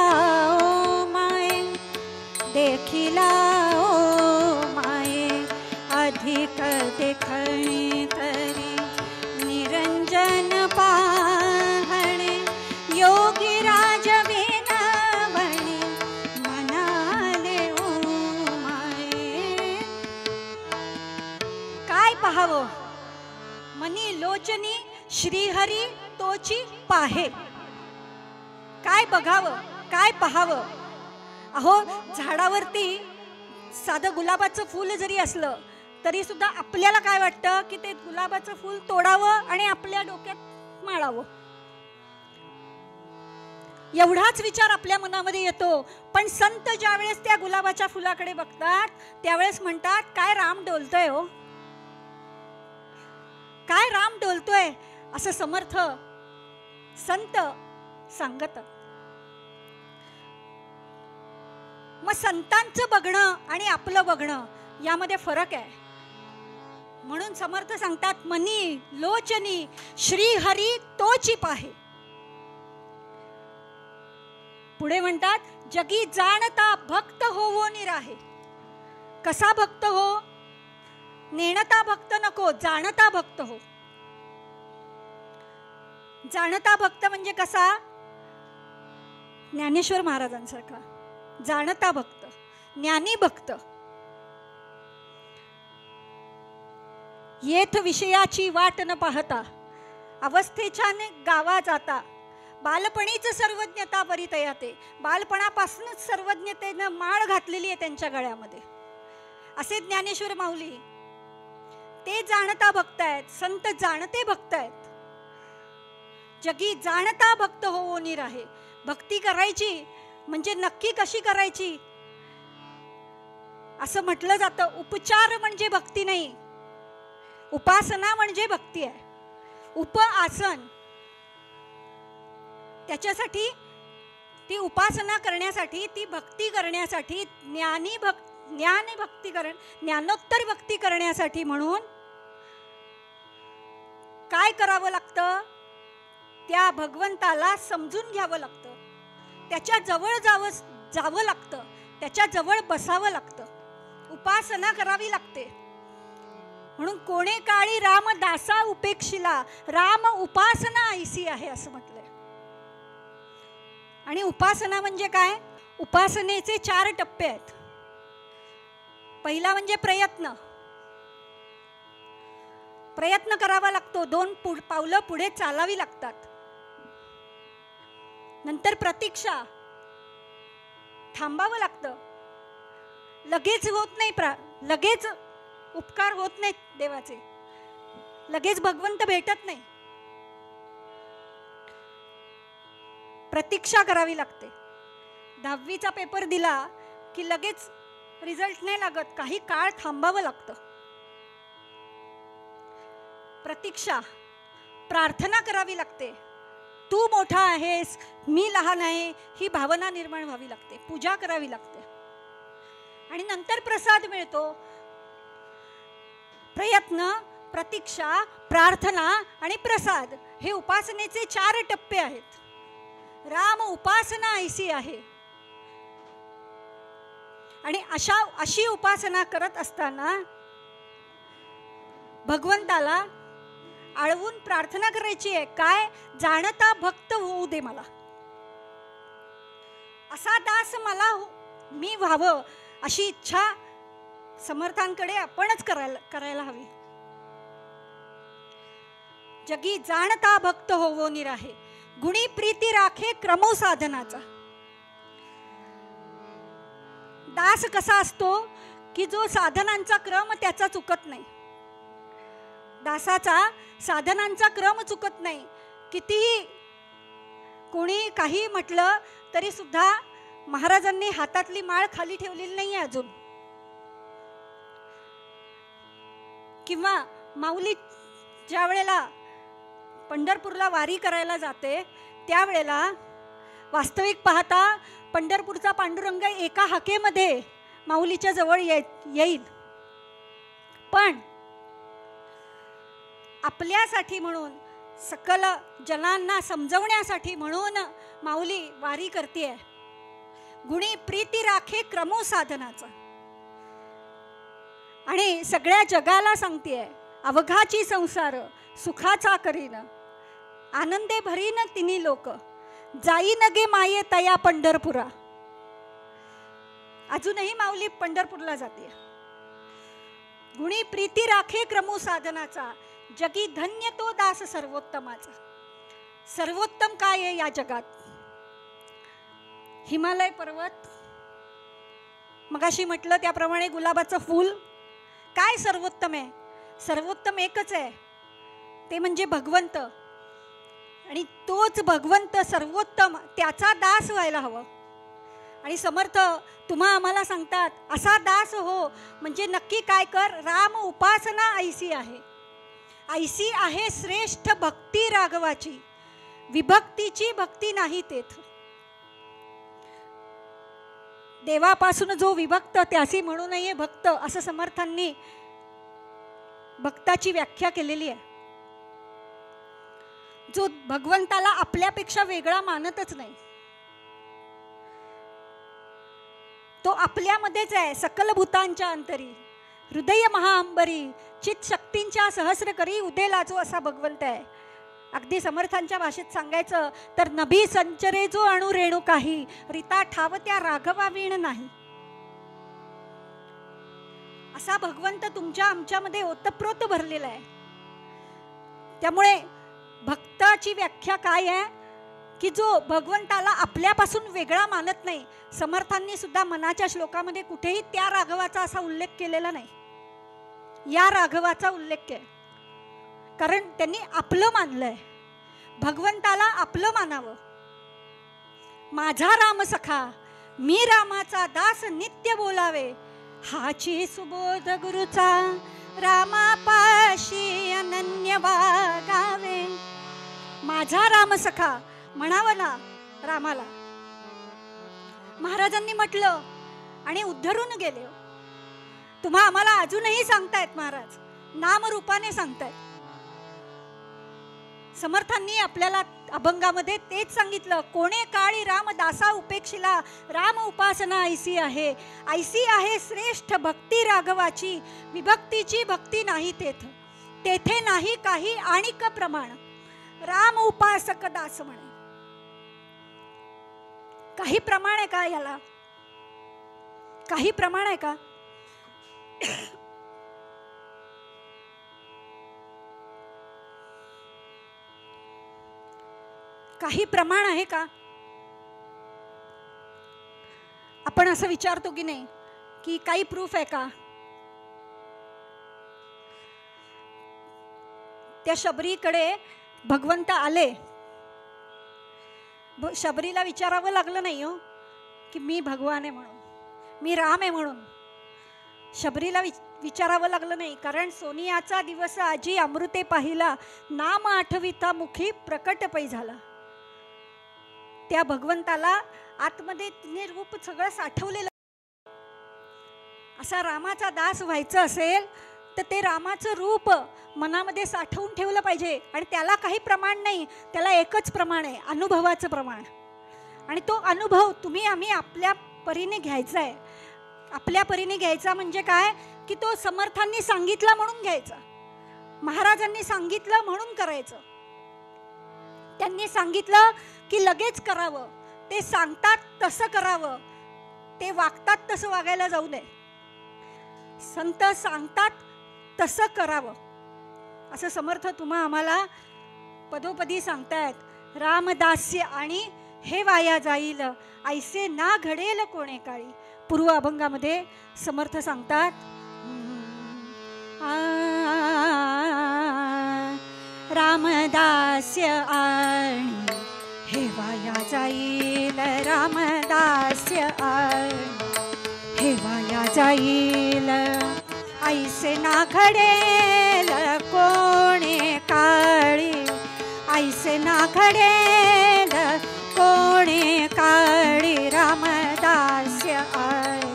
Speaker 2: ओ माये, देखिला ओ माये, अधिक देखणे तरी निरंजन पाहणे, योगी राज बिनावणे, मनाले ओ माये. काय पाहावं? मनी लोचनी श्रीहरी तोची पाहे. काय बघावं? काय पाहावं? अहो, झाडावरती साधं गुलाबाचं फूल जरी असलं तरी सुद्धा आपल्याला काय वाटतं की ते गुलाबाचं फूल तोडावं आणि आपल्या डोक्यात माळावं, एवढाच विचार आपल्या मनामध्ये येतो. पण संत ज्यावेळेस त्या गुलाबाच्या फुलाकडे बघतात त्यावेळेस म्हणतात, काय राम डोलतोय हो, काय राम डोलतोय, असं समर्थ संत सांगत. मग संतांचं बघणं आणि आपलं बघणं यामध्ये फरक आहे. म्हणून समर्थ सांगतात, मनी लोचनी श्रीहरी तोची पाहे. पुढे म्हणतात, जगी जाणता भक्त होवो निराहे. कसा भक्त हो? नेणता भक्त नको, जाणता भक्त हो. जाणता भक्त म्हणजे कसा? ज्ञानेश्वर महाराजांसारखा जाणता भक्त, ज्ञानी भक्त. येथ विषयाची वाट न पाहता अवस्थेच्या गावा जाता बालपणीच सर्वज्ञता परितयाते. बालपणापासूनच सर्वज्ञतेनं माळ घातलेली आहे त्यांच्या गळ्यामध्ये. असे ज्ञानेश्वर माऊली ते जाणता भक्त आहेत, संत जाणते भक्त आहेत. जगी जाणता भक्त होवो निराहे. भक्ती करायची म्हणजे नक्की कशी करायची असं म्हटलं जातं. उपचार म्हणजे भक्ती नाही, उपासना म्हणजे भक्ती आहे. उपआसन, त्याच्यासाठी ती उपासना करण्यासाठी, ती भक्ती करण्यासाठी, ज्ञानोत्तर भक्ती करण्यासाठी म्हणून काय करावं लागतं? त्या भगवंताला समजून घ्यावं लागतं, त्याच्या जवळ जावं लागतं, त्याच्या जवळ बसावं लागतं, उपासना करावी लागते. म्हणून कोणे काळी राम दासा उपेक्षिला, राम उपासना ऐसी आहे असं म्हटलंय. आणि उपासना म्हणजे काय? उपासनेचे 4 टप्पे आहेत. पहिला म्हणजे प्रयत्न करावा लागतो, 2 पावलं पुढे चालावी लागतात. नंतर प्रतीक्षा, थांबावं लागतं. लगेच होत नाही, लगेच उपकार होत नाहीत देवाचे, लगेच भगवंत भेटत नाही. प्रतीक्षा करावी लागते. 10वीचा पेपर दिला की लगेच रिझल्ट नाही लागत, काही काळ थांबावं लागतं. प्रतीक्षा, प्रार्थना करावी लागते. तू मोठा आहेस, मी लहान आहे, ही भावना निर्माण व्हावी लागते. पूजा करावी लागते. आणि नंतर प्रसाद मिळतो. प्रयत्न, प्रतीक्षा, प्रार्थना आणि प्रसाद हे उपासनेचे 4 टप्पे आहेत. राम उपासना ऐसी आहे. आणि अशी उपासना करत असताना भगवंताला आळवून प्रार्थना करायची आहे. काय? जाणता भक्त होऊ दे मला, असा दास मला मी व्हावं, अशी इच्छा समर्थांकडे आपणच करायला हवी. जगी जाणता भक्त होवो निराहे, गुणी प्रीती राखे क्रमो साधनाचा. दास कसा असतो की जो साधनांचा क्रम त्याचा चुकत नाही. दासाचा साधनांचा क्रम चुकत नाही. कितीही कोणी काही म्हटलं तरी सुद्धा महाराजांनी हातातली माळ खाली ठेवलेली नाही अजून. किंवा माऊली ज्या वेळेला पंढरपूरला वारी करायला जाते त्यावेळेला वास्तविक पाहता पंढरपूरचा पांडुरंग एका हाकेमध्ये माऊलीच्या जवळ येईल. पण आपल्यासाठी म्हणून, सकल जनांना समजवण्यासाठी म्हणून माऊली वारी करते. गुणी प्रीती राखे क्रमो साधनाचा. आणि सगळ्या जगाला सांगतेय, अवघाची संसार सुखाचा करीन, आनंदे भरीन तिन्ही लोक, जाई नगे माये तया पंढरपुरा. अजूनही माऊली पंढरपूरला जाते. गुणी प्रीती राखे क्रमो साधनाचा, जगी धन्य तो दास सर्वोत्तमाचा. सर्वोत्तम काय आहे या जगात? हिमालय पर्वत, मगाशी म्हटलं त्याप्रमाणे गुलाबाचं फूल. काय सर्वोत्तम आहे? सर्वोत्तम एकच आहे, ते म्हणजे भगवंत. आणि तोच भगवंत सर्वोत्तम, त्याचा दास व्हायला हवं. आणि समर्थ तुम्हा आम्हाला सांगतात असा दास हो म्हणजे नक्की काय कर? राम उपासना ऐसी आहे. ऐसी आहे श्रेष्ठ भक्ती राघवाची, विभक्तीची भक्ती नाही तेथ. देवापासून जो विभक्त त्यासी म्हणू नये भक्त, असं समर्थांनी भक्ताची व्याख्या केलेली आहे. जो भगवंताला आपल्यापेक्षा वेगळा मानतच नाही, तो आपल्यामध्येच आहे. सकल भूतांच्या अंतरी, हृदय महाअंबरी, चित शक्तींच्या सहस्र करी उदे लाजो असा भगवंत आहे. अगदी समर्थांच्या भाषेत सांगायचं तर नभी संचरे जो अणु रेणू काही, रीता ठाव त्या राघवा वीण नाही. असा भगवंत तुमच्या आमच्यामध्ये ओतप्रोत भरलेला आहे. त्यामुळे भक्ताची व्याख्या काय आहे की जो भगवंताला आपल्यापासून वेगळा मानत नाही. समर्थांनी सुद्धा मनाच्या श्लोकामध्ये कुठेही त्या राघवाचा असा उल्लेख केलेला नाही. या राघवाचा उल्लेख आहे, कारण त्यांनी आपलं मानलंय. भगवंताला आपलं मानावं. माझा राम सखा मी रामाचा दास नित्य बोलावे, हाची सुबोध गुरुचा रामापाशी अनन्य वागावे. माझा राम सखा म्हणावं ना रामाला. महाराजांनी म्हटलं आणि उद्धरून गेले. तुम्हा आम्हाला अजूनही सांगतायत महाराज, नामरूपाने सांगतायत. समर्थांनी आपल्याला अभंगामध्ये तेच सांगितलं. कोणे काळी राम दासा उपेक्षिला, राम उपासना ऐसी आहे. ऐसी आहे श्रेष्ठ भक्ती राघवाची, विभक्तीची भक्ती नाही तेथ, तेथे नाही काही आणिक प्रमाण. राम उपासक दास म्हणे. काही प्रमाण आहे का याला? काही प्रमाण आहे का? काही प्रमाण आहे का? आपण असं विचारतो की नाही की काही प्रूफ आहे का? त्या शबरीकडे भगवंत आले. शबरीला विचारावं लागलं नाही हो की मी भगवान आहे म्हणून, मी राम आहे म्हणून. शबरीला विचारावं लागलं नाही, कारण सोनियाचा दिवस आजी अमृते पाहिला, नाम आठविता मुखी प्रकट पै झाला. त्या भगवंताला आतमध्ये तिने रूप सगळं साठवलेलं. असा रामाचा दास व्हायचं असेल तर ते रामाचं रूप मनामध्ये साठवून ठेवलं पाहिजे. आणि त्याला काही प्रमाण नाही, त्याला एकच प्रमाण आहे, अनुभवाचं प्रमाण. आणि तो अनुभव तुम्ही आम्ही आपल्या परीने घ्यायचा आहे. आपल्या परीने घ्यायचा म्हणजे काय की तो समर्थांनी सांगितला म्हणून घ्यायचा, महाराजांनी सांगितलं म्हणून करायचं. त्यांनी सांगितलं की लगेच करावं, ते सांगतात तसं करावं, ते वागतात तसं वागायला जाऊ नये. संत सांगतात तसं करावं असं समर्थ तुम्हा आम्हाला पदोपदी सांगतायत. रामदास्य आणि हे वाया जाईल, ऐसे ना घडेल कोणे काळी. पूर्व अभंगामध्ये समर्थ सांगतात रामदास्य आणि हे वाया जाईल, रामदास्य आणि हे वाया जाईल, ऐसे ना घडेल कोणे काळी, ऐसे ना घडेल कोणे काळी. रामदास्य आहे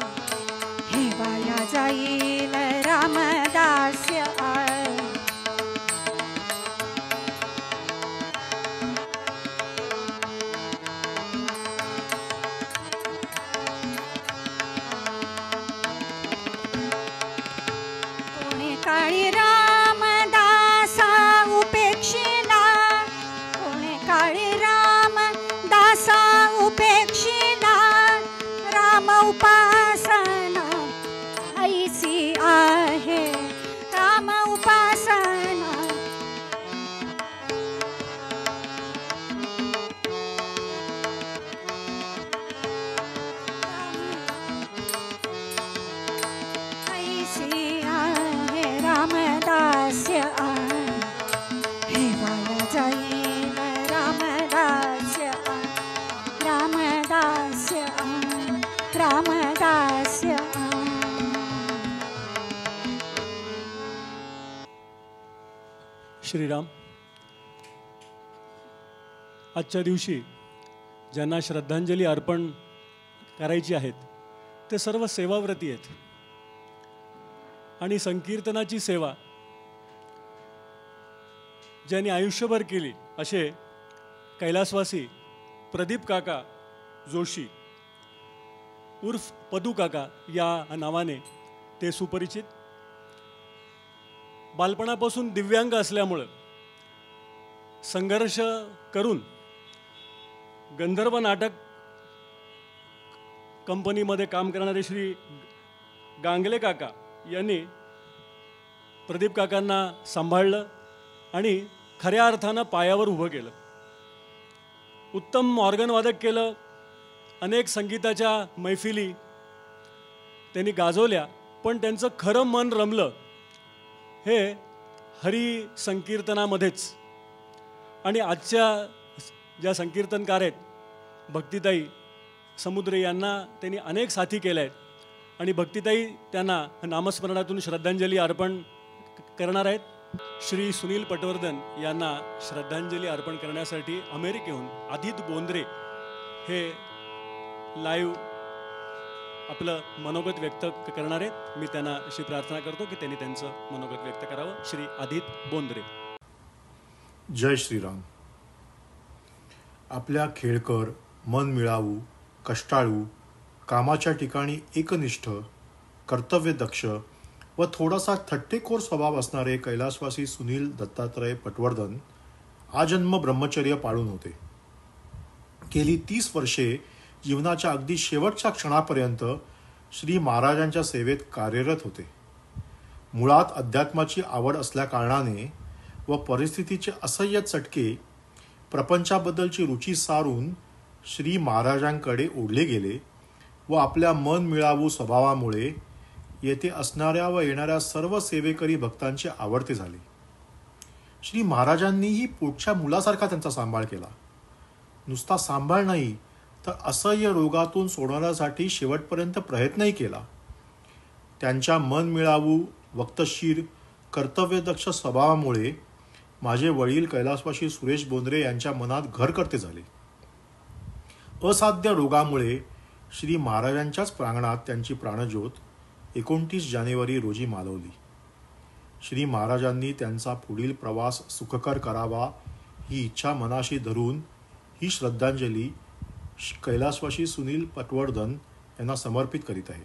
Speaker 2: हे वाया जाईल, रामदास्य आहे. कोणे काळी रामदासा उपेक्षिला, कोणे काळी रामदासा उपेक्षिला, राम उपासना ऐसी आहे, राम उपासना. ऐसी आहे रामदास्य आहे हे वाया जाईल, रामदास्य आहे, रामदास्य आहे, रामदास्य आहे.
Speaker 1: श्रीराम. आजच्या दिवशी ज्यांना श्रद्धांजली अर्पण करायची आहेत ते सर्व सेवाव्रती आहेत. आणि संकीर्तनाची सेवा ज्यांनी आयुष्यभर केली असे कैलासवासी प्रदीप काका जोशी उर्फ पदू काका या नावाने ते सुपरिचित. बालपणापासून दिव्यांग असल्यामुळं संघर्ष करून गंधर्व नाटक कंपनीमध्ये काम करणारे श्री गांगले काका यांनी प्रदीप काकांना सांभाळलं आणि खऱ्या अर्थानं पायावर उभं केलं. उत्तम ऑर्गन वादक केलं. अनेक संगीताच्या मैफिली त्यांनी गाजवल्या, पण त्यांचं खरं मन रमलं हे हरी संकीर्तनामध्येच. आणि आजच्या ज्या संकीर्तनकार आहेत भक्तिताई समुद्रे यांना त्यांनी अनेक साथी केल्या आहेत आणि भक्तिताई त्यांना नामस्मरणातून श्रद्धांजली अर्पण करणार आहेत. श्री सुनील पटवर्धन यांना श्रद्धांजली अर्पण करण्यासाठी अमेरिकेहून आदित बोंद्रे हे लाईव्ह आपलं मनोगत व्यक्त करणार आहेत. मी त्यांना अशी प्रार्थना करतो की त्यांनी त्यांचं मनोगत व्यक्त करावं. श्री आदित बोंद्रे.
Speaker 3: जय श्रीराम. आपल्या खेळकर, मन मिळावू, कष्टाळू, कामाच्या ठिकाणी एकनिष्ठ, कर्तव्यदक्ष व थोडासा थट्टेखोर स्वभाव असणारे कैलासवासी सुनील दत्तात्रय पटवर्धन आजन्म ब्रह्मचर्य पाळून होते. गेली 30 वर्षे जीवनाच्या अगदी शेवटच्या क्षणापर्यंत श्री महाराजांच्या सेवेत कार्यरत होते. मुळात अध्यात्माची आवड असल्याकारणाने व परिस्थितीचे असह्य चटके प्रपंचाबद्दलची रुची सारून श्री महाराजांकडे ओढले गेले व आपल्या मन मिळावू स्वभावामुळे येथे असणाऱ्या व येणाऱ्या सर्व सेवेकरी भक्तांचे आवडते झाले. श्री महाराजांनीही पोटच्या मुलासारखा त्यांचा सांभाळ केला. नुसता सांभाळ नाही तर असह्य रोगातून सोडवण्यासाठी शेवटपर्यंत प्रयत्नही केला. त्यांच्या मन मिळावू, वक्तशीर, कर्तव्यदक्ष स्वभावामुळे माझे वडील कैलासवासी सुरेश बोंद्रे यांच्या मनात घर करते झाले. असाध्य रोगामुळे श्री महाराजांच्याच प्रांगणात त्यांची प्राणज्योत 29 जानेवारी रोजी मालवली. श्री महाराजांनी त्यांचा पुढील प्रवास सुखकर करावा ही इच्छा मनाशी धरून ही श्रद्धांजली कैलासवासी सुनील पटवर्धन यांना समर्पित करीत आहे.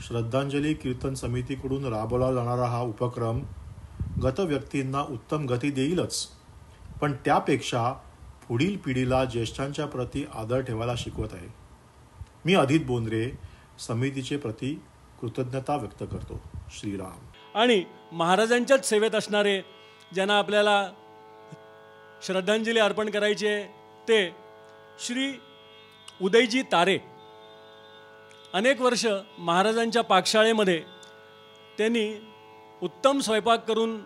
Speaker 3: श्रद्धांजली कीर्तन समितीकडून राबवला जाणारा हा उपक्रम गत व्यक्तींना उत्तम गती देईलच, पण त्यापेक्षा पुढील पिढीला ज्येष्ठांच्या प्रती आदर ठेवायला शिकवत आहे. मी आदित बोंद्रे समितीचे प्रती कृतज्ञता व्यक्त करतो. श्रीराम.
Speaker 1: आणि महाराजांच्याच सेवेत असणारे ज्यांना आपल्याला श्रद्धांजली अर्पण करायची आहे ते श्री उदयजी तारे. अनेक वर्ष महाराजांच्या पाकशाळेमध्ये त्यांनी उत्तम स्वयंपाक करून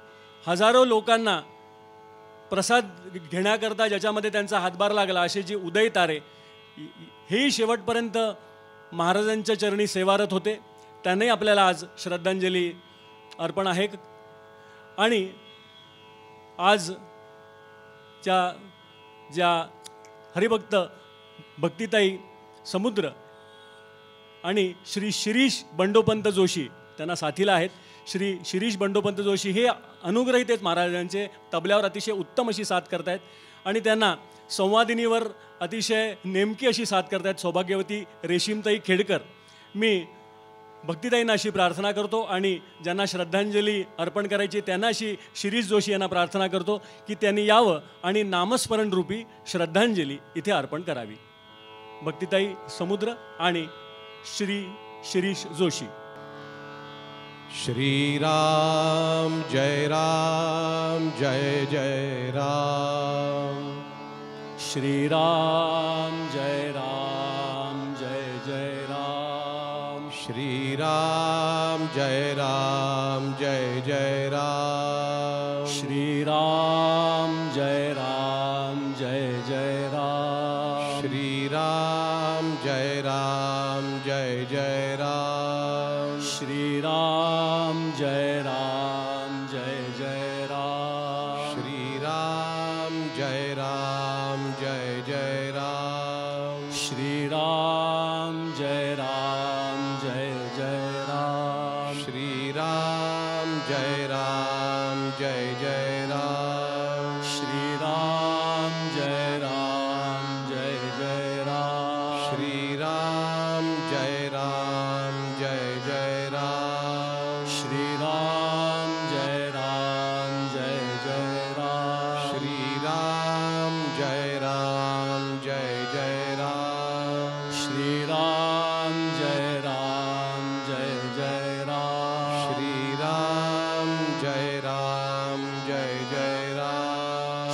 Speaker 1: हजारो लोकांना प्रसाद घेण्याकरता ज्याच्यामध्ये त्यांचा हातभार लागला असे जी उदय तारे हेही शेवटपर्यंत महाराजांच्या चरणी सेवारत होते. त्यांनाही आपल्याला आज श्रद्धांजली अर्पण आहे. आणि आज ज्या हरिभक्त भक्तिताई समुद्र आणि श्री शिरीष बंडोपंत जोशी त्यांना साथीला आहेत. श्री शिरीष बंडोपंत जोशी हे अनुग्रहित आहेत महाराजांचे. तबल्यावर अतिशय उत्तम अशी साथ करत आहेत आणि त्यांना संवादिनीवर अतिशय नेमकी अशी साथ करत आहेत सौभाग्यवती रेशीमताई खेडकर. मी भक्तिताईंना अशी प्रार्थना करतो आणि ज्यांना श्रद्धांजली अर्पण करायची त्यांना अशी शिरीष जोशी यांना प्रार्थना करतो की त्यांनी यावं आणि नामस्मरण रूपी श्रद्धांजली इथे अर्पण करावी. भक्तिताई समुद्र आणि श्री शिरीष जोशी.
Speaker 4: श्रीराम जय राम जय जय राम.
Speaker 1: श्रीराम जय राम जय जय राम.
Speaker 4: श्रीराम जय राम जय जय राम.
Speaker 1: श्रीराम जय राम जय जय राम.
Speaker 4: श्रीराम जय राम जय जय राम.
Speaker 1: श्रीराम जय राम जय जय राम.
Speaker 4: श्रीराम जय राम जय जय राम.
Speaker 1: श्रीराम जय राम जय जय राम.
Speaker 4: श्रीराम जय राम जय जय राम.
Speaker 1: श्रीराम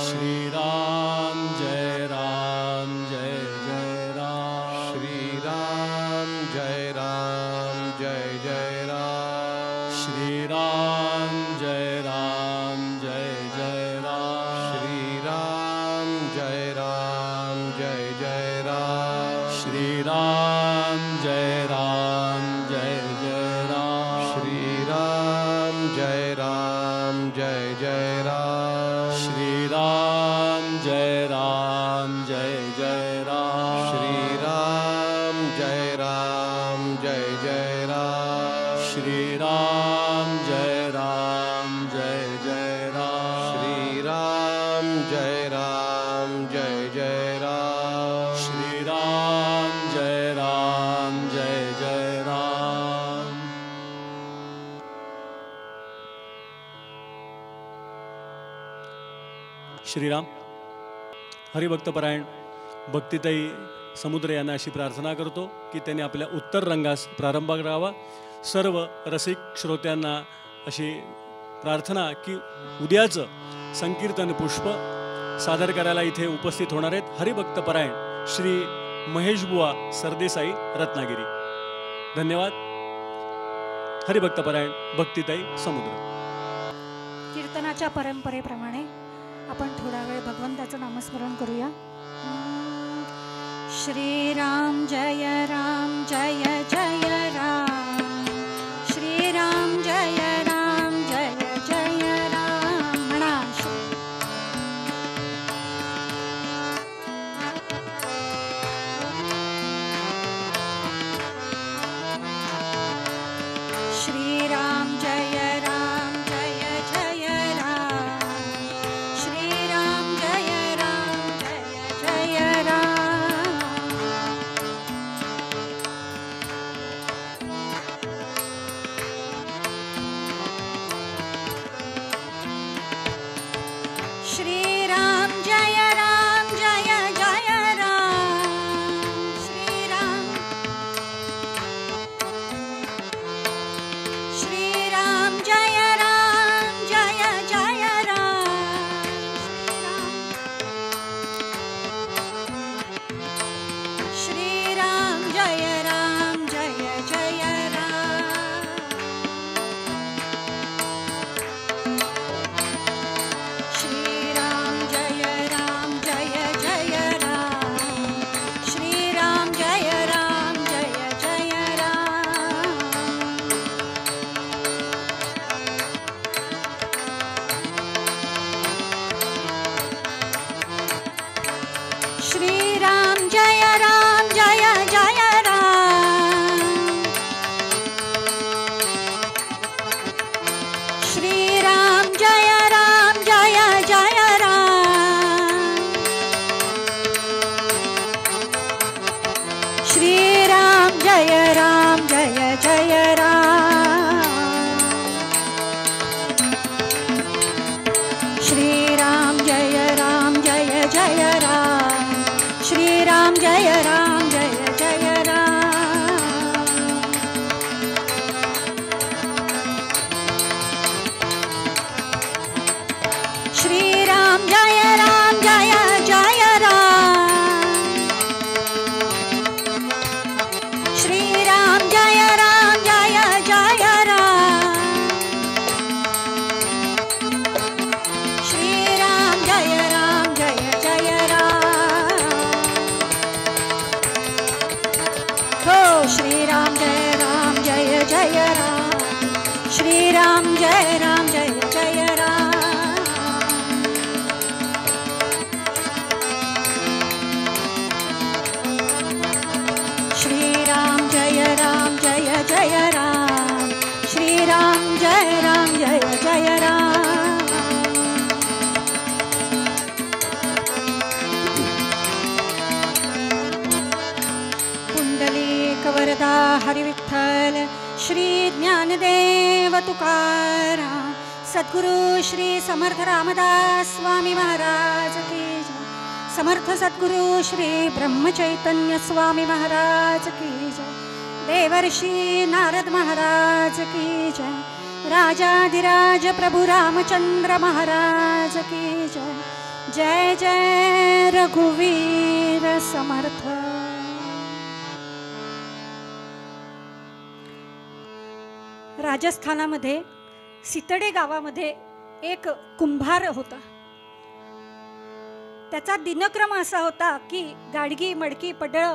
Speaker 1: श्रीराम जय राम जय जय राम
Speaker 4: श्रीराम जय राम जय जय राम
Speaker 1: श्रीराम जय राम जय जय राम
Speaker 4: श्रीराम जय राम जय जय राम
Speaker 1: श्रीराम जय राम जय जय राम
Speaker 4: श्रीराम जय राम जय जय राम
Speaker 1: श्रीराम जय राम जय जय राम
Speaker 4: श्रीराम जय राम जय जय राम
Speaker 1: श्रीराम जय राम जय जय राम
Speaker 4: श्रीराम जय राम जय जय राम
Speaker 1: श्रीराम जय राम जय जय राम श्रीराम हरिभक्तपरायण भक्तिताई समुद्र यांना अशी प्रार्थना करतो की त्यांनी आपल्या उत्तर रंगास प्रारंभ करावा. सर्व रसिक श्रोत्यांना अशी प्रार्थना की उद्याचं संकीर्तन पुष्प सादर करायला इथे उपस्थित होणार आहेत हरिभक्तपरायण श्री महेशबुवा सरदेसाई रत्नागिरी. धन्यवाद. हरिभक्तपरायण भक्तिताई समुद्र.
Speaker 2: कीर्तनाच्या परंपरेप्रमाणे आपण थोडा वेळ भगवंताचं नामस्मरण करूया. श्रीराम जय राम जय जय राम श्रीराम जय राम जय जय राम म्हणा. श्रीराम जय राम जय जय राम श्रीराम जय राम जय जय राम श्रीराम जय राम जय जय राम श्रीराम श्रीराम जय राम जय जय राम श्रीराम जय राम जय जय राम श्रीराम जय राम जय जय राम श्रीराम जय राम जय जय राम श्रीराम जय राम जय जय राम श्रीराम जय राम जय जय राम श्रीराम जय राम जय जय राम श्रीराम जय राम जय जय राम श्रीराम जय राम जय जय राम श्रीराम जय राम जय जय राम श्रीराम जय राम जय जय राम श्रीराम जय राम जय जय राम हो श्रीराम जय राम जय जय राम श्रीराम जय राम जय जय राम श्रीराम जय राम जय जय राम श्रीराम जय राम जय जय राम पुंडलीक वरदा हरिविठ्ठल श्री ज्ञानदेव तुकाराम सद्गुरु श्री समर्थ रामदास स्वामी महाराज की जय. समर्थ सद्गुरु श्री ब्रह्मचैतन्य स्वामी महाराज की जय. देवर्षि नारद महाराज की जय. राजाधिराज प्रभु रामचंद्र महाराज की जय. जय जय रघुवीर समर्थ. राजस्थानामध्ये सितडे गावामध्ये एक कुंभार होता. त्याचा दिनक्रम असा होता की गाडगी मडकी पडळ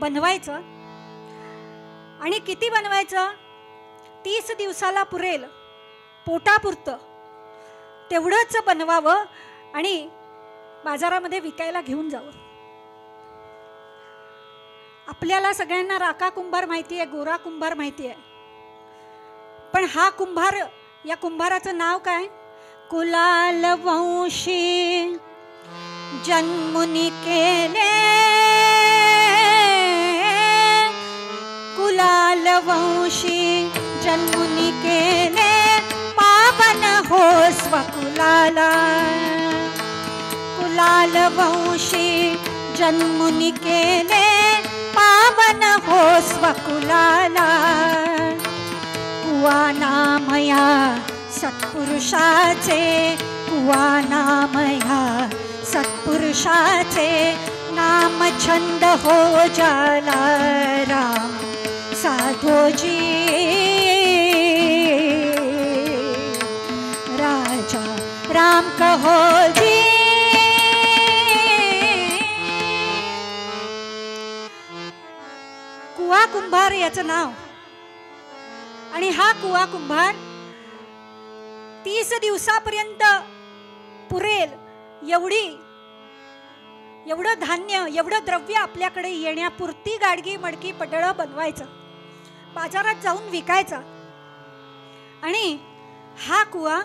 Speaker 2: बनवायचं आणि किती बनवायचं, 30 दिवसाला पुरेल पोटापुरतं तेवढंच बनवावं आणि बाजारामध्ये विकायला घेऊन जावं. आपल्याला सगळ्यांना राका कुंभार माहिती आहे, गोरा कुंभार माहिती आहे, पण हा कुंभार, या कुंभाराचं नाव काय? कुलाल वंशी जन्मुनी केले, कुलाल वंशी जन्मुनी केले, पावन हो स्वकुलाला. कुलाल वंशी जन्मुनी केले, पावन हो स्वकुलाला. कुवा नामया सत्पुरुषाचे, कुवा नामया सत्पुरुषाचे, नाम छंद हो जाला राम साधोजी. राजा राम कहो जी. कुवा कुंभार याचं नाव. आणि हा कुवा कुंभार 30 दिवसापर्यंत पुरेल एवढं धान्य, एवढं द्रव्य आपल्याकडे येण्यापुरती गाडगी मडकी पडळं बनवायचं, बाजारात जाऊन विकायचा. आणि हा कुवा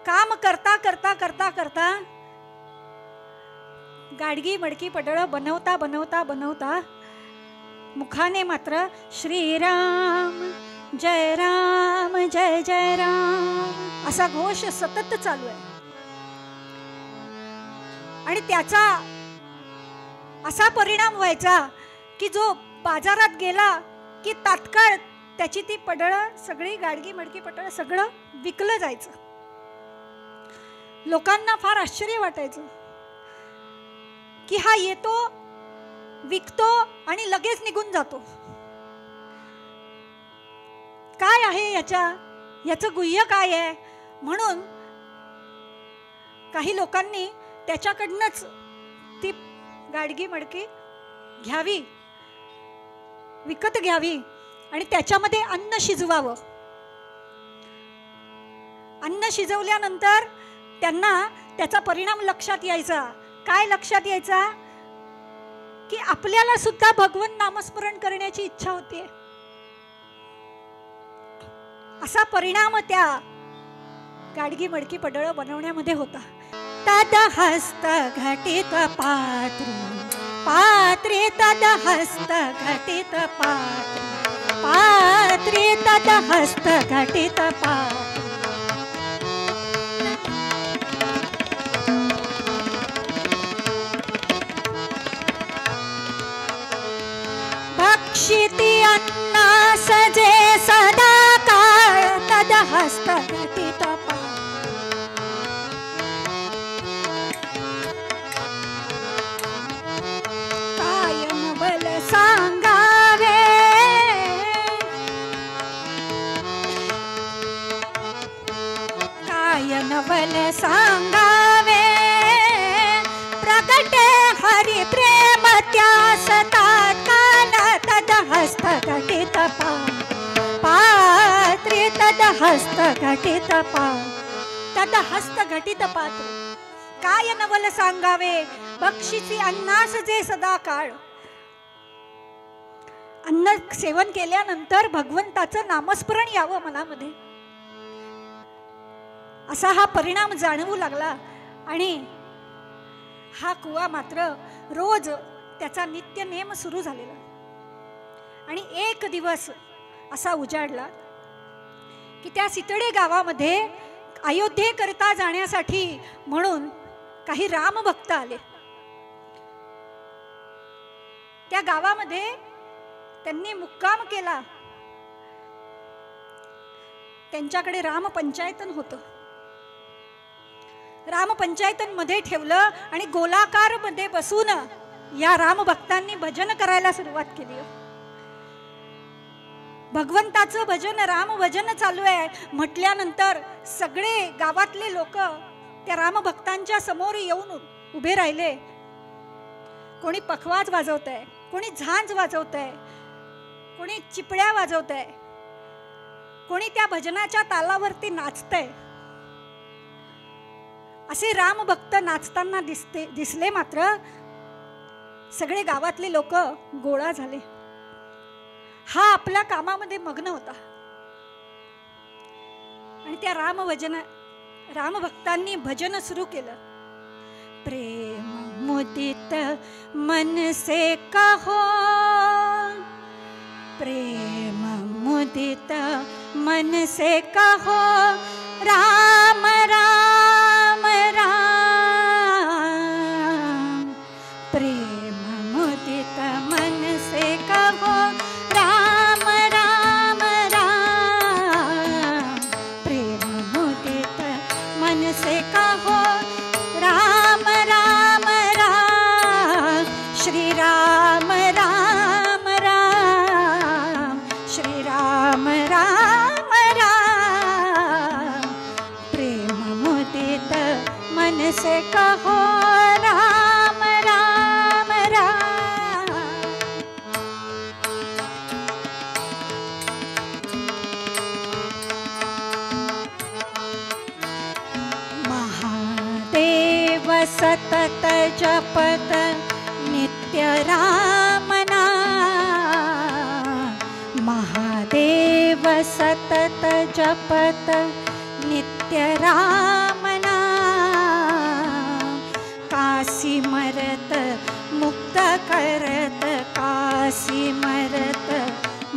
Speaker 2: काम करता करता करता करता गाडगी मडकी पडळं बनवता बनवता बनवता मुखाने मात्र श्रीराम जय राम जय जय राम असा घोष सतत चालू आहे. आणि त्याचा असा परिणाम व्हायचा की जो बाजारात गेला की तात्काळ त्याची ती पडळं सगळी, गाडगी मडकी पडळं सगळं विकलं जायचं. लोकांना फार आश्चर्य वाटायचं की हा येतो, विकतो आणि लगेच निघून जातो. काय आहे याचं गुह्य काय आहे? म्हणून काही लोकांनी त्याच्याकडनंच ती गाडगी मडकी घ्यावी, विकत घ्यावी आणि त्याच्यामध्ये अन्न शिजवावं. अन्न शिजवल्यानंतर त्यांना त्याचा परिणाम लक्षात यायचा. काय लक्षात यायचा? की आपल्याला सुद्धा भगवन नामस्मरण करण्याची इच्छा होते. असा परिणाम त्या गाडगी मडकी पडळं बनवण्यामध्ये होता. तद हस्त घटित पात्री, पात्री तद हस्त घटित पात्री, पात्री तद हस्त घटित पात्री. भक्षिती अन्नास जे सदा काळ, तद हस्त घटित काय नवल सांगावे, काय नवल सांगावे. प्रगटे हरि प्रेम त्यास तात्काल, तद हस्त घटित पात्री, तद हस्त घटित तद हस्त घटित पात्र. काय नवल सांगावे, बक्षिसी अन्नास जे सदा काळ. अन्न सेवन केल्यानंतर भगवंताचं नामस्मरण यावं मनामध्ये, असा हा परिणाम जाणवू लागला. आणि हा कुवा मात्र रोज त्याचा नित्य नेम सुरू झालेला. आणि एक दिवस असा उजाडला की त्या सितडे गावामध्ये अयोध्येकरता जाण्यासाठी म्हणून काही रामभक्त आले. त्या गावामध्ये त्यांनी मुक्काम केला. त्यांच्याकडे राम पंचायतन होतं. रामपंचायतमध्ये ठेवलं आणि गोलाकार मध्ये बसून या रामभक्तांनी भजन करायला सुरुवात केली. भगवंताचं भजन, राम भजन चालू आहे म्हटल्यानंतर सगळे गावातले लोक त्या रामभक्तांच्या समोर येऊन उभे राहिले. कोणी पखवाज वाजवत आहे, कोणी झांज वाजवत आहे, कोणी चिपळ्या वाजवत आहे, कोणी त्या भजनाच्या तालावरती नाचतंय. असे रामभक्त नाचताना दिसले. मात्र सगळे गावातले लोक गोळा झाले. हा आपल्या कामामध्ये मग्न होता आणि त्या रामभक्तांनी भजन सुरू केलं. प्रेम मुदित मन से कहो, प्रेम मुदित मन से कहो, राम राम राम. प्रेम मुदित मन से कहो, राम राम राम. प्रेम मुदित मन से कहो, राम राम राम. श्री राम राम राम, श्री राम राम राम. प्रेम मुदित मन से कहो, राम राम राम. महादेव सतत जपत नित्य राम नाम. महादेव सतत जपत नित्य राम नाम. काशी मरत मुक्त करत, काशी मरत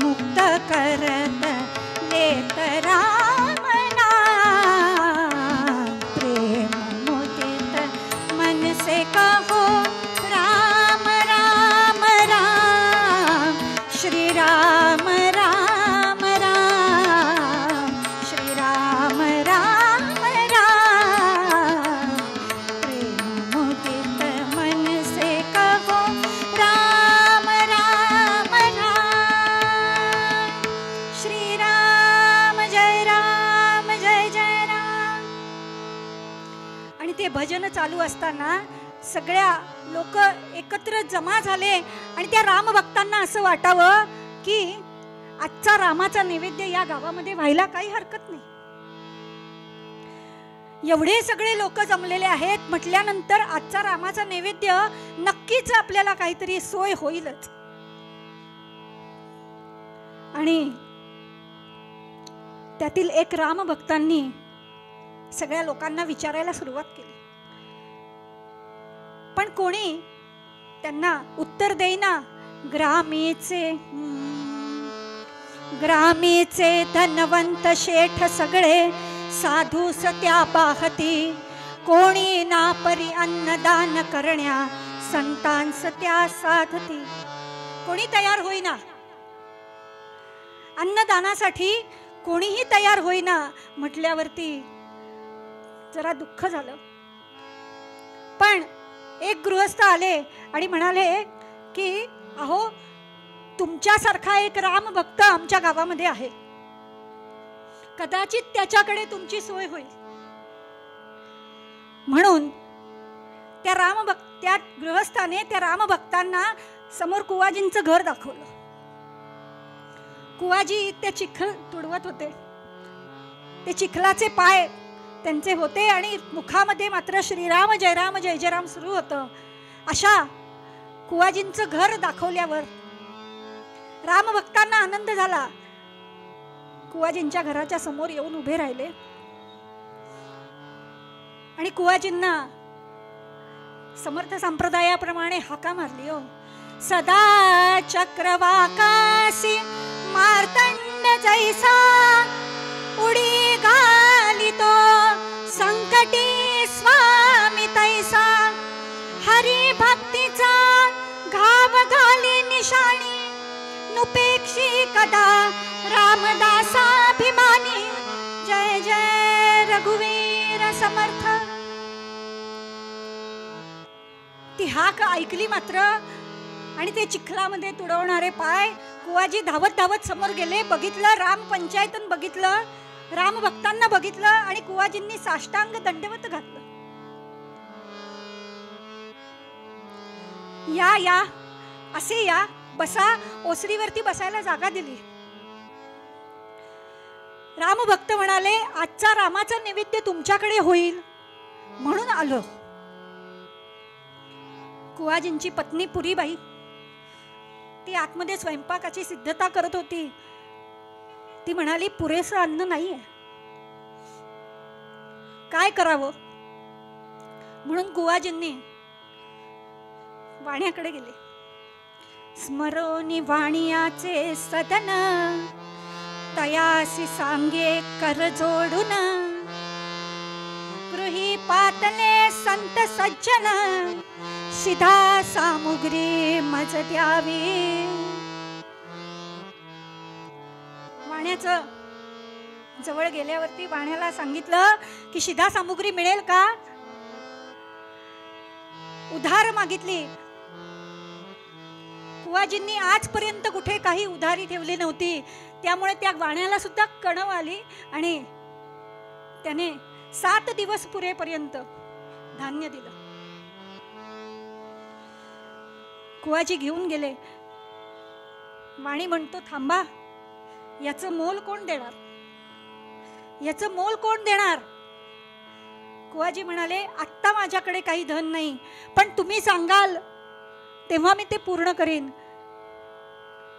Speaker 2: मुक्त करत लेत राम नाम. प्रेम मुदित मन से कहो, राम राम राम. श्री राम राम राम, श्री राम राम राम. प्रेम मुदित मन से कहो, राम राम राम. श्री राम जय राम, जय जय राम. आणि ते भजन चालू असताना सगळ्या लोक एकत्र जमा झाले आणि त्या रामभक्तांना असं वाटावं की आजचा रामाचा नैवेद्य या गावामध्ये व्हायला काही हरकत नाही. एवढे सगळे लोक जमलेले आहेत म्हटल्यानंतर आजचा रामाचा नैवेद्य नक्कीच आपल्याला काहीतरी सोय होईलच. आणि त्यातील एक रामभक्तांनी सगळ्या लोकांना विचारायला सुरुवात केली, पण कोणी त्यांना उत्तर देईना. ग्रामीचे धनवंत शेठ सगळे साधू सत्या पाहती, कोणी ना परी अन्नदान करण्या संतांस त्या साधती. कोणी तयार होईना, अन्नदानासाठी कोणीही तयार होईना म्हटल्यावरती जरा दुःख झालं. पण एक गृहस्थ आले आणि म्हणाले की अहो, तुमच्यासारखा एक रामभक्त आमच्या गावामध्ये आहे, कदाचित त्याच्याकडे तुमची सोय होईल. म्हणून त्या गृहस्थाने त्या रामभक्तांना समोर कुवाजींचं घर दाखवलं. कुवाजी ते चिखल तुडवत होते. ते चिखलाचे पाय त्यांचे होते आणि मुखामध्ये मात्र श्रीराम जय राम जय जय राम सुरू होतं. अशा कुवाजींचं घर दाखवल्यावर रामभक्तांना आनंद झाला. कुवाजींच्या घराच्या समोर येऊन उभे राहिले आणि कुवाजींना समर्थ संप्रदायाप्रमाणे हाका मारली. हो, सदा चक्रवाकाशी मार्तंड जैसा उडी घालितो, संकटी स्वामी तैसा हरी भक्तीचा घाव घाली निशाणी, नुपेक्षी कदा रामदासाभिमानी. जय जय रघुवीर समर्थ. ती हाक ऐकली मात्र आणि ते चिखलामध्ये तुडवणारे पाय, कुवाजी धावत धावत समोर गेले. बघितलं राम पंचायतन, बघितलं राम भक्तांना बघितलं आणि कुवाजींनी साष्टांग दंडवत घातलं. या या असे या, बसा. ओसरीवरती बसायला जागा दिली. रामभक्त म्हणाले, आजचा रामाचा नैवेद्य तुमच्याकडे होईल म्हणून आलो. कुवाजींची पत्नी पुरीबाई ती आतमध्ये स्वयंपाकाची सिद्धता करत होती. ती म्हणाली, पुरेसं अन्न नाहीये, काय करावं. म्हणून कुवाजींनी वाण्याकडे गेले. स्मरोनी वाणियाचे सदन, तयासी सांगे कर जोडून, गृही पातले संत सज्जन, शिधा सामुग्री मज द्यावी. वाण्याचं जवळ गेल्यावरती वाण्याला सांगितलं की शिधा सामुग्री मिळेल का. उधार मागितली. कुवाजींनी आजपर्यंत कुठे काही उधारी ठेवली नव्हती. त्यामुळे त्या वाण्याला सुद्धा कणव आली आणि त्याने 7 दिवस पुरेपर्यंत धान्य दिलं. कुवाजी घेऊन गेले. वाणी म्हणतो, थांबा, याचं मोल कोण देणार, याचं मोल कोण देणार. कुवाजी म्हणाले, आत्ता माझ्याकडे काही धन नाही, पण तुम्ही सांगाल तेव्हा मी ते पूर्ण करेन,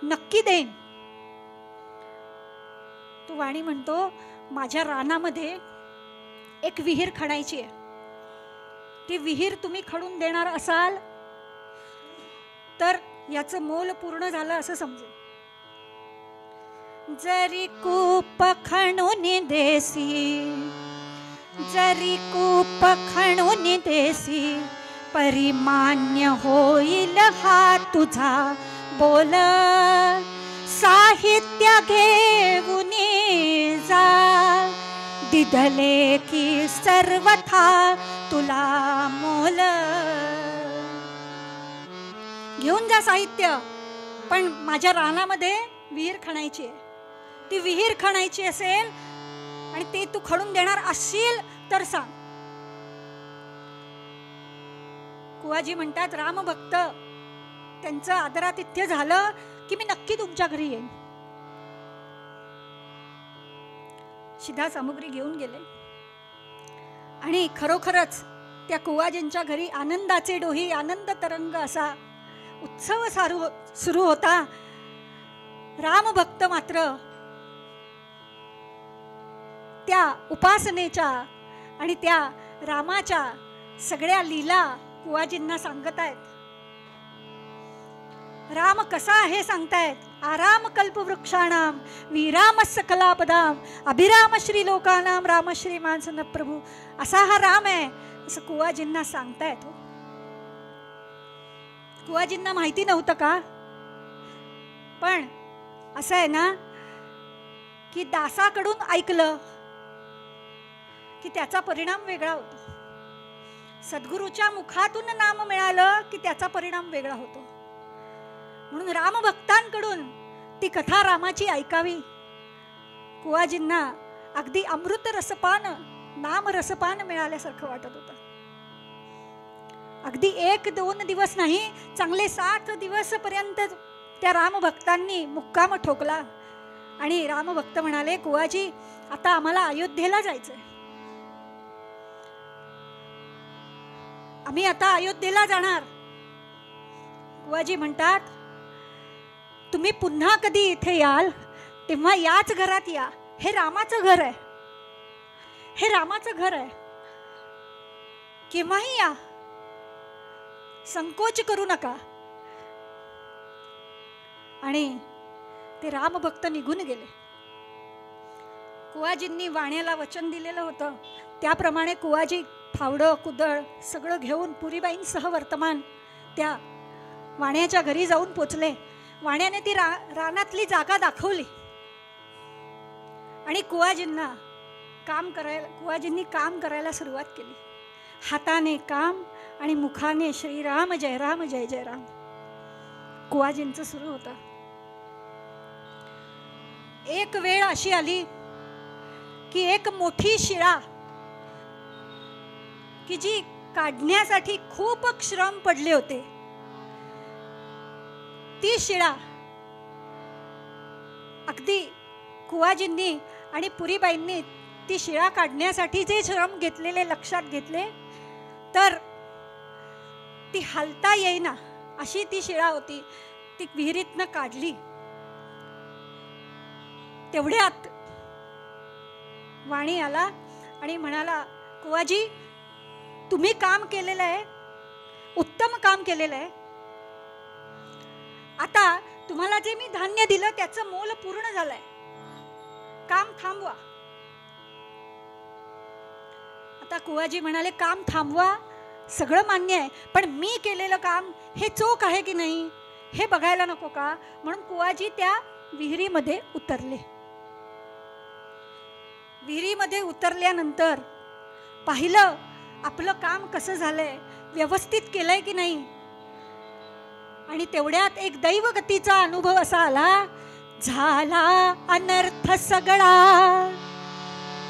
Speaker 2: नक्की देईन. तो वाणी म्हणतो, माझ्या रानामध्ये एक विहीर खणायची आहे. ती विहीर तुम्ही खणून देणार असाल तर याचं मोल पूर्ण झालं असं समजेल. जरी कूप खणून देसी, जरी कूप खणून देसी, परिमान्य होईल हा तुझा बोल. साहित्य घेऊन जा, दिधले की सर्वथा तुला मोल. घेऊन जा साहित्य, पण माझ्या रानामध्ये विहीर खणायची आहे. ती विहीर खणायची असेल आणि ते तू खणून देणार असशील तर सांग. कुवाजी म्हणतात, रामभक्त त्यांचं आदरातिथ्य झालं की मी नक्की तुमच्या घरी येईन. शिधा सामुग्री घेऊन गेले आणि खरोखरच त्या कुवाजींच्या घरी आनंदाचे डोही, आनंद तरंग असा उत्सव सुरू होता. रामभक्त मात्र त्या उपासनेच्या आणि त्या रामाच्या सगळ्या लीला कुवाजींना सांगत आहेत. राम कसा आहे सांगतायत. आराम कल्पवृक्षाणाम, विराम सकलापदाम, अभिराम श्री लोकानाम, राम श्री मानसन प्रभू. असा हा राम आहे असं कुवाजींना सांगतायत. कुवाजींना माहिती नव्हतं का. पण असं आहे ना की दासाकडून ऐकलं की त्याचा परिणाम वेगळा होतो. सद्गुरूच्या मुखातून नाम मिळालं की त्याचा परिणाम वेगळा होतो. म्हणून रामभक्तांकडून ती कथा रामाची ऐकावी. कुवाजींना अगदी अमृत रसपान, नाम रसपान मिळाल्यासारखं वाटत होतं. अगदी 1-2 दिवस नाही, चांगले 7 दिवस पर्यंत त्या रामभक्तांनी मुक्काम ठोकला. आणि रामभक्त म्हणाले, कुवाजी आता आम्हाला अयोध्येला जायचंय, आम्ही आता अयोध्येला जाणार. कुवाजी म्हणतात, तुम्ही पुन्हा कधी इथे याल तेव्हा याच घरात या. हे रामाचं घर आहे, हे रामाचं घर आहे. केव्हाही या, संकोच करू नका. आणि ते रामभक्त निघून गेले. कुवाजींनी वाण्याला वचन दिलेलं होतं त्याप्रमाणे कुवाजी फावडं कुदळ सगळं घेऊन पुरीबाईंसह वर्तमान त्या वाण्याच्या घरी जाऊन पोचले. वाण्याने ती रानातली जागा दाखवली आणि कुवाजींनी काम करायला सुरुवात केली. हाताने काम आणि मुखाने श्रीराम जय राम जय जय राम कुवाजींचं सुरू होतं. एक वेळ अशी आली की एक मोठी शिळा की जी काढण्यासाठी खूप श्रम पडले होते, ती शिळा अगदी कुवाजींनी आणि पुरीबाईंनी ती शिळा काढण्यासाठी जे श्रम घेतलेले लक्षात घेतले, तर ती हलता येईना अशी ती शिळा होती. ती विहिरीतनं काढली. तेवढ्यात वाणी आला आणि म्हणाला, कुवाजी तुम्ही काम केलेलं आहे, उत्तम काम केलेलं आहे. आता तुम्हाला जे मी धान्य दिलं त्याचं मोल पूर्ण झालंय, काम थांबवा. आता कुवाजी म्हणाले, काम थांबवा सगळं मान्य आहे, पण मी केलेलं काम हे चोख आहे की नाही हे बघायला नको का? म्हणून कुवाजी त्या विहिरीमध्ये उतरले. विहिरीमध्ये उतरल्यानंतर पाहिलं आपलं काम कसं झालंय, व्यवस्थित केलंय की नाही. आणि तेवढ्यात एक दैवगतीचा अनुभव असा आला, झाला अनर्थ सगळा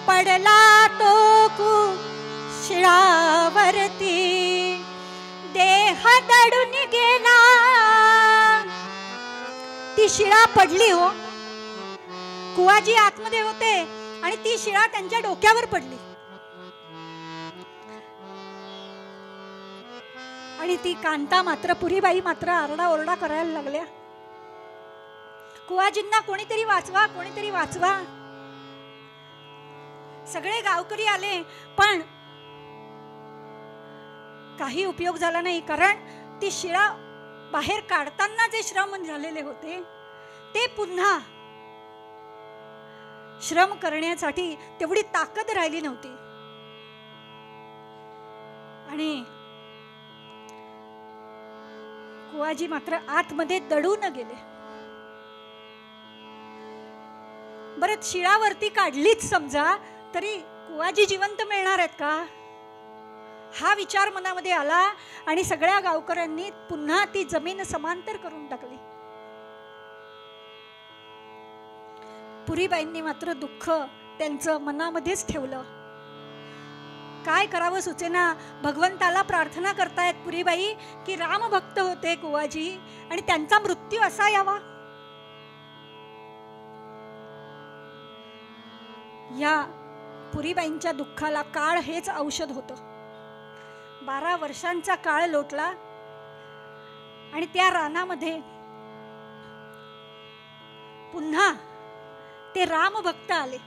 Speaker 2: पडला तो शिळावरती, देह दडून गेला. ती शिळा पडली हो. कुवाजी आतमध्ये होते आणि ती शिळा त्यांच्या डोक्यावर पडली आणि ती कांता मात्र पुरीबाई मात्र आरडाओरडा करायला लागल्या, कुवाजींना कोणीतरी वाचवा, कोणीतरी वाचवा. सगळे गावकरी आले पण काही उपयोग झाला नाही, कारण ती शिळा बाहेर काढताना जे श्रम झालेले होते ते पुन्हा श्रम करण्यासाठी तेवढी ताकद राहिली नव्हती. आणि कुवाजी मात्र आतमध्ये दडून गेले. बरं, शिळावरती काढलीच समजा, तरी कुवाजी जिवंत मिळणार आहेत का हा विचार मनामध्ये आला आणि सगळ्या गावकऱ्यांनी पुन्हा ती जमीन समांतर करून टाकली. पुरीबाईंनी मात्र दुःख त्यांचं मनामध्येच ठेवलं. काय करावं सुचेना. भगवंताला प्रार्थना करतायत पुरीबाई की रामभक्त होते कुवाजी आणि त्यांचा मृत्यू असा यावा. या पुरीबाईंच्या दुःखाला काळ हेच औषध होतं. 12 वर्षांचा काळ लोटला आणि त्या रानामध्ये पुन्हा ते रामभक्त आले.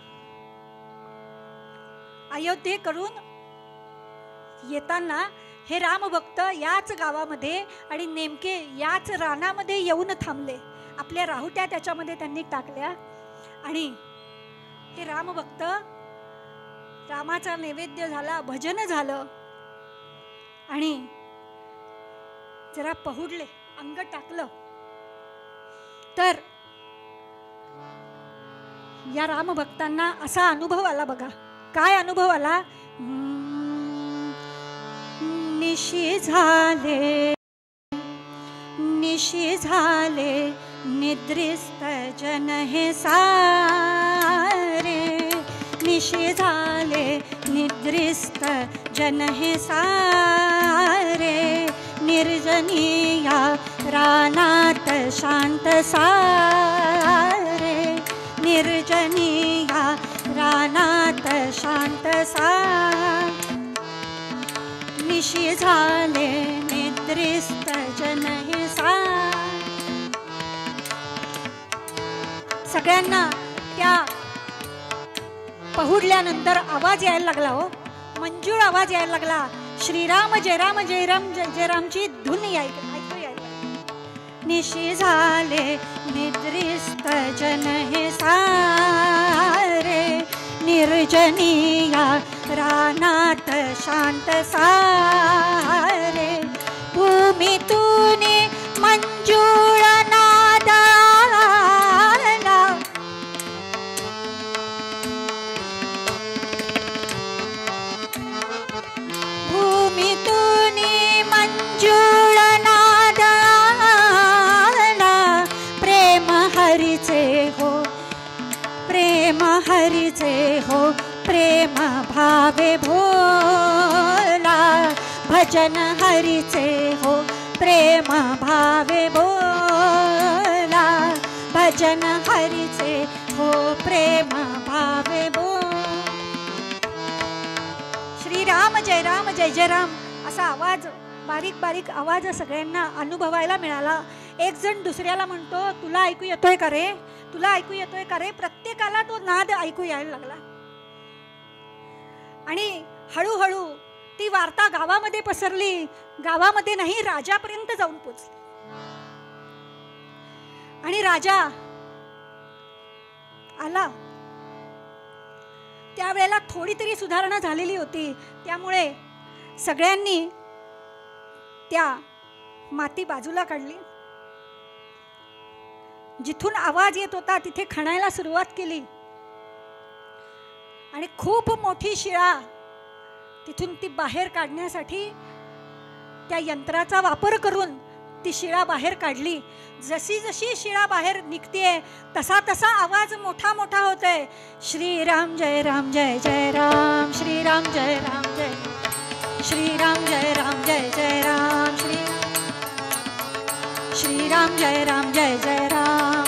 Speaker 2: अयोध्येकडून येताना हे रामभक्त याच गावामध्ये आणि नेमके याच रानामध्ये येऊन थांबले. आपल्या राहुट्या त्याच्यामध्ये त्यांनी टाकल्या आणि ते रामभक्त, रामाचा नैवेद्य झाला, भजन झालं आणि जरा पहुडले, अंग टाकलं, तर या रामभक्तांना असा अनुभव आला. बघा काय अनुभव आला. निशी झाले, निशी झाले, निद्रिस्त जन हे सारे. निशी झाले, निद्रिस्त जन हे सारे. निर्जनीया रानात शांत सारे. निर्जनीया रानात शांत सारे. निशी झाले, निद्रिस्त जन हे सारे. सगळ्यांना त्या पहुडल्यानंतर आवाज यायला लागला हो, मंजूळ आवाज यायला लागला. श्रीराम जय राम जय राम जय जय रामची धून यायला. निशी झाले, निद्रिस्त जन हे सारे. निर्जनीया रानात शांत सारे. भूमीतून मंजूळ नाद आला. भूमीतून भावे भोला भजन हरीचे हो प्रेम भावे भोला भजन हरीचे हो प्रेम भावे भो. श्रीराम जय राम जय जय राम असा आवाज, बारीक बारीक आवाज सगळ्यांना अनुभवायला मिळाला. एक जण दुसऱ्याला म्हणतो तुला ऐकू येतोय का रे, तुला ऐकू येतोय का रे. प्रत्येकाला तो नाद ऐकू यायला लागला आणि हळूहळू ती वार्ता गावामध्ये पसरली. गावामध्ये नाही, राजापर्यंत जाऊन पोचली. आणि राजा आला. त्यावेळेला थोडी तरी सुधारणा झालेली होती. त्यामुळे सगळ्यांनी त्या माती बाजूला काढली. जिथून आवाज येत होता तिथे खणायला सुरुवात केली आणि खूप मोठी शिळा तिथून ती बाहेर काढण्यासाठी त्या यंत्राचा वापर करून ती शिळा बाहेर काढली. जशी जशी शिळा बाहेर निघते तसा तसा आवाज मोठा मोठा होतोय. श्रीराम जय राम जय जय राम, श्रीराम जय राम जय, श्रीराम जय राम जय जय राम, श्रीराम जय राम जय जय राम,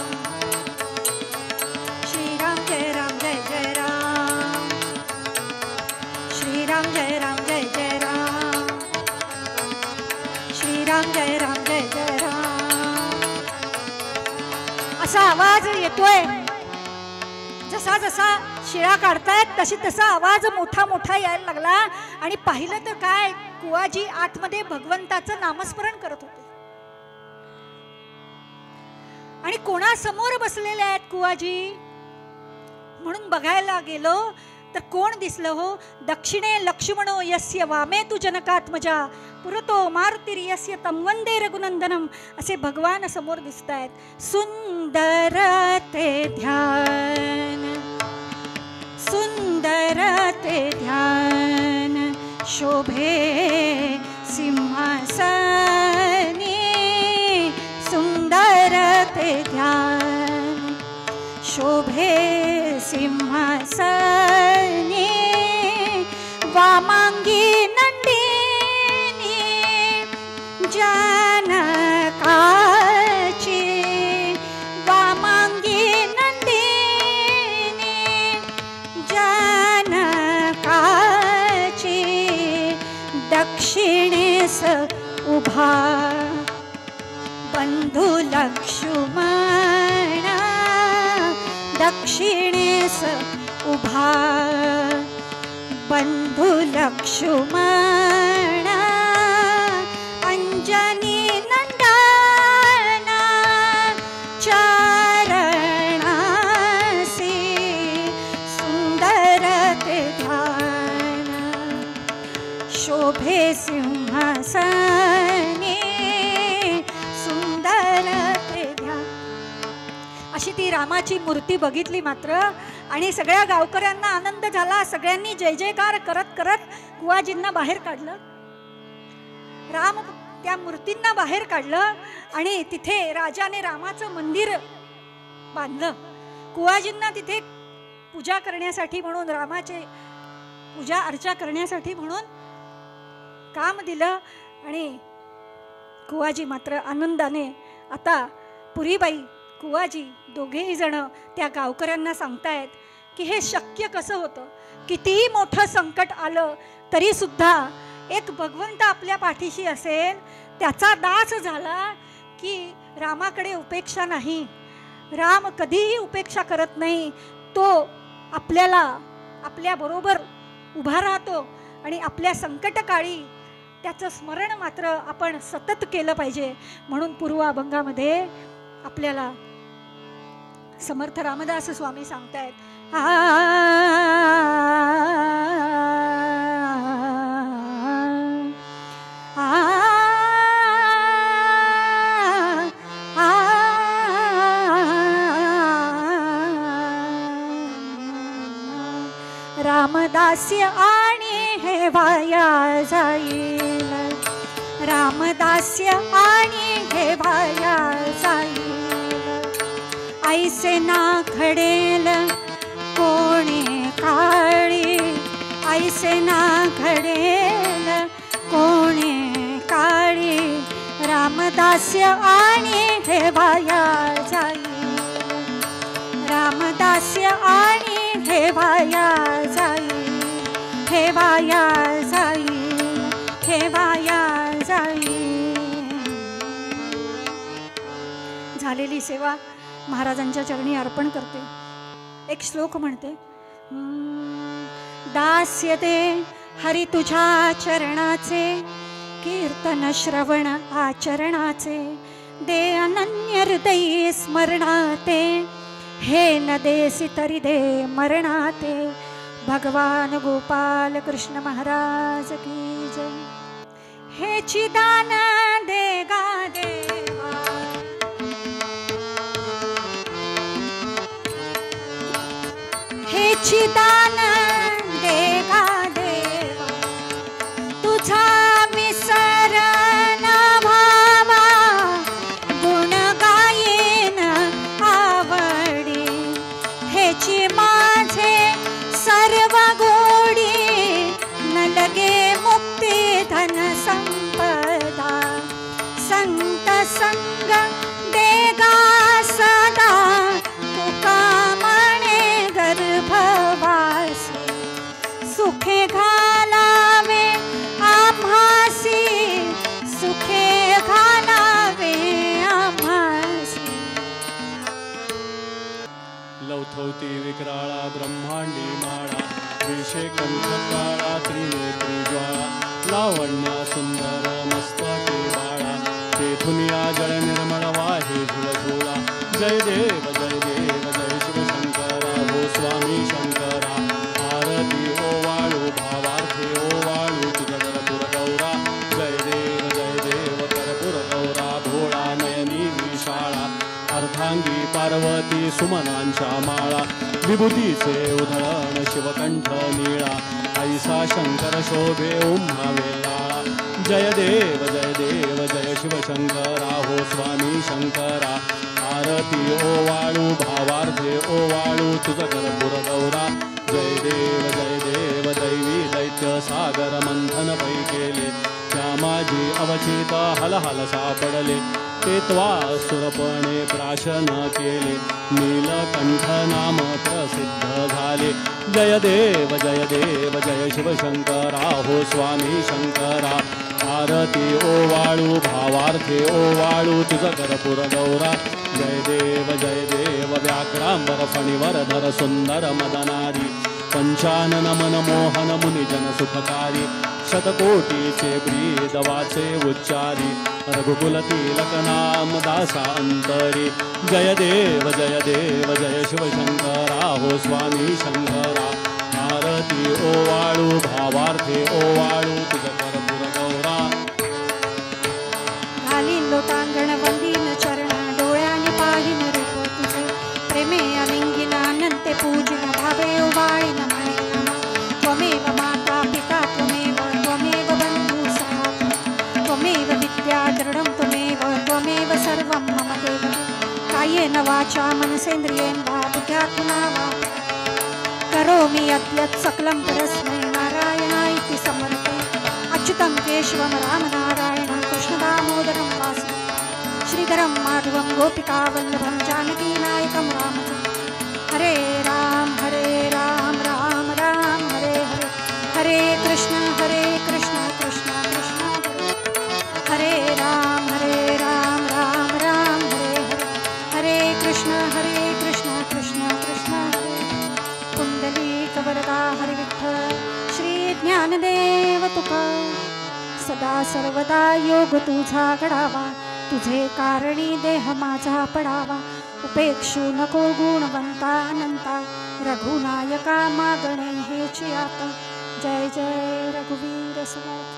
Speaker 2: श्रीराम जय राम जय जय राम, श्रीराम जय राम जय जय राम, श्रीराम जय राम जय जय राम असा आवाज येतोय. जसा जसा शिळा काढतायत तशी तसा आवाज मोठा मोठा यायला लागला. आणि पाहिलं तर काय, कुवाजी आतमध्ये भगवंताचं नामस्मरण करत होते. आणि कोणासमोर बसलेले आहेत कुवाजी म्हणून बघायला गेलो तर कोण दिसलं हो. दक्षिणे लक्ष्मणो यस्य वामे तु जनकात्मजा पुरतो मारुतिर्यस्य तं वंदे रघुनंदनम असे भगवान समोर दिसत आहेत. सुंदर ते ध्यान, सुंदर ते ध्यान शोभे सिंहासनी, सुंदर ते ध्यान शोभे सिंहासनी, वामांगी नंदिनी जानकाची, वामांगी नंदिनी जानकाची, दक्षिणेस उभा बंधू लक्ष्मण, दक्षिणेस उभा बंधू लक्ष्मण, अंजनी नंदन चरणासी, सुंदर ते ध्यान शोभे सिंहासनी, सुंदर ते ध्यान. अशी ती रामाची मूर्ती बघितली मात्र आणि सगळ्या गावकऱ्यांना आनंद झाला. सगळ्यांनी जय जयकार करत करत कुवाजींना बाहेर काढलं. राम त्या मूर्तींना बाहेर काढलं आणि तिथे राजाने रामाचं मंदिर बांधलं. कुवाजींना तिथे पूजा करण्यासाठी म्हणून, रामाचे पूजा अर्चा करण्यासाठी म्हणून काम दिलं. आणि कुवाजी मात्र आनंदाने, आता पुरीबाई कुवाजी दोघेही जण त्या गावकऱ्यांना सांगतायत की हे शक्य कसं होतं. कितीही मोठं संकट आलं तरी सुद्धा एक भगवंत आपल्या पाठीशी असेल. त्याचा दास झाला की रामाकडे उपेक्षा नाही. राम कधीही उपेक्षा करत नाही. तो आपल्याला आपल्याबरोबर उभा राहतो आणि आपल्या संकटकाळी त्याचं स्मरण मात्र आपण सतत केलं पाहिजे. म्हणून पूर्वाभंगामध्ये आपल्याला समर्थ रामदास स्वामी सांगतायत, रामदास्य आणि हे वाया जाईल, रामदास्य आणि हे वाया जाईल, ऐसे ना घडेल कोणी काळी, ऐसे ना घडेल कोणे काळी रामदास्य आणि हे वाया जाई रामदास्य आणि हे वाया जाई हे वाया जाई हे वाया जाई. झालेली सेवा महाराजांच्या चरणी अर्पण करते. एक श्लोक म्हणते, दास्यते हरी तुझ्या चरणाचे कीर्तन श्रवण आचरणाचे दे अनन्य हृदयी स्मरणाते हे न देसी तरी दे मरणाते. भगवान गोपाल कृष्ण महाराज की जय. हे चिदान दे गा देवा हे चिदान दे गा देवा तुझा मिसरण भावा गुण गायेन आवडी हेची माझे सर्व गोडी न लगे मुक्ती धन संपदा संत संग देगा सदा तुका म्हणे गर्भवासी सुखे घालावे आम्हासी सुखे घालावे आम्हासी.
Speaker 1: लवथवती विक्राळा ब्रह्मांडी माळा विषे कंठ काळा त्रिनेत्री ज्वाळा लावण्या सुंदर मस्तके बाळा तेथुनिया जळ निर्मळ वाहे झुळझुळा. जय देव जय शिवशंकरा हो स्वामी शंकरा. आरती ओवाळू भावार्थे ओवाळू तुझ कर्पूर गौरा. जय देव कर्पूर गौरा भोळा नयनी विशाळा अर्धांगी पार्वती सुमनांच्या माळा विभूतीचे उधळण शिवकंठ निळा ऐसा शंकर शोभे उम्हावे लाळा. जय देव जय शिवशंकरा हो स्वामी शंकरा. आरती ओवाळू भावार्थे ओवाळू तुझ कर्पूर गौरा. जय देव दैवी दैत्य सागर मंथन पै केले त्या माझी अवचित हलहल सापडले ते त्वा सुरपणे प्राशन केले नीलकंठ नाम प्रसिद्ध झाले. जय देव जय शिवशंकरा हो स्वामी शंकरा. आरती ओवाळू भावार्थे ओवाळू तुझ कर्पूर गौरा. जय देव व्याघ्रांबर फणीवर धर सुंदर मदनारी पंचानन मन मोहन मुनिजन सुखकारी शतकोटीचे ब्रीद वाचे उच्चारी रघुकुल तिलक नाम दासा अंतरी. जय देव जय शिवशंकरा हो स्वामी शंकरा. आरती ओवाळू भावार्थे ओवाळू तुझ कर्पूर गौरा.
Speaker 2: घालीन लोटांगण वंदीन चरण डोळ्याने पाहिन रूप तुझे प्रेमे अलिंगिन अनंते पूजिन भावे ओवाळीन म्हणेन त्वमेव माता पिता त्वमेव बंधू सखा त्वमेव विद्या दृढं त्वमेव सर्वं मम देव. कायेन वाचा मनसेन्द्रियेण वा बुद्ध्यात्मना वा करोमि यद्यत् सकलं परस्मै नारायणाय समर्पये. अच्युतं केशवं रामनारायणं कृष्णदामोदरं वासुदेवं श्रीधरं माधवं गोपिकावल्लभं जानकीनायकं रामचन्द्रं. हरे राम राम राम हरे हरे हरे कृष्ण कृष्ण कृष्ण हरे राम राम राम हरे हरे हरे कृष्ण कृष्ण कृष्ण हरे. कुंडलीक वरदा हरि विठ्ठल श्री ज्ञानदेव तुका सदा सर्वदा योग तुझा घडावा तुझे कारणी देह माझा पडावा. उपेक्षू नको गुणवंता अनंता रघुनायका मागणे हेची आता. जय रघुवीर समर्थ.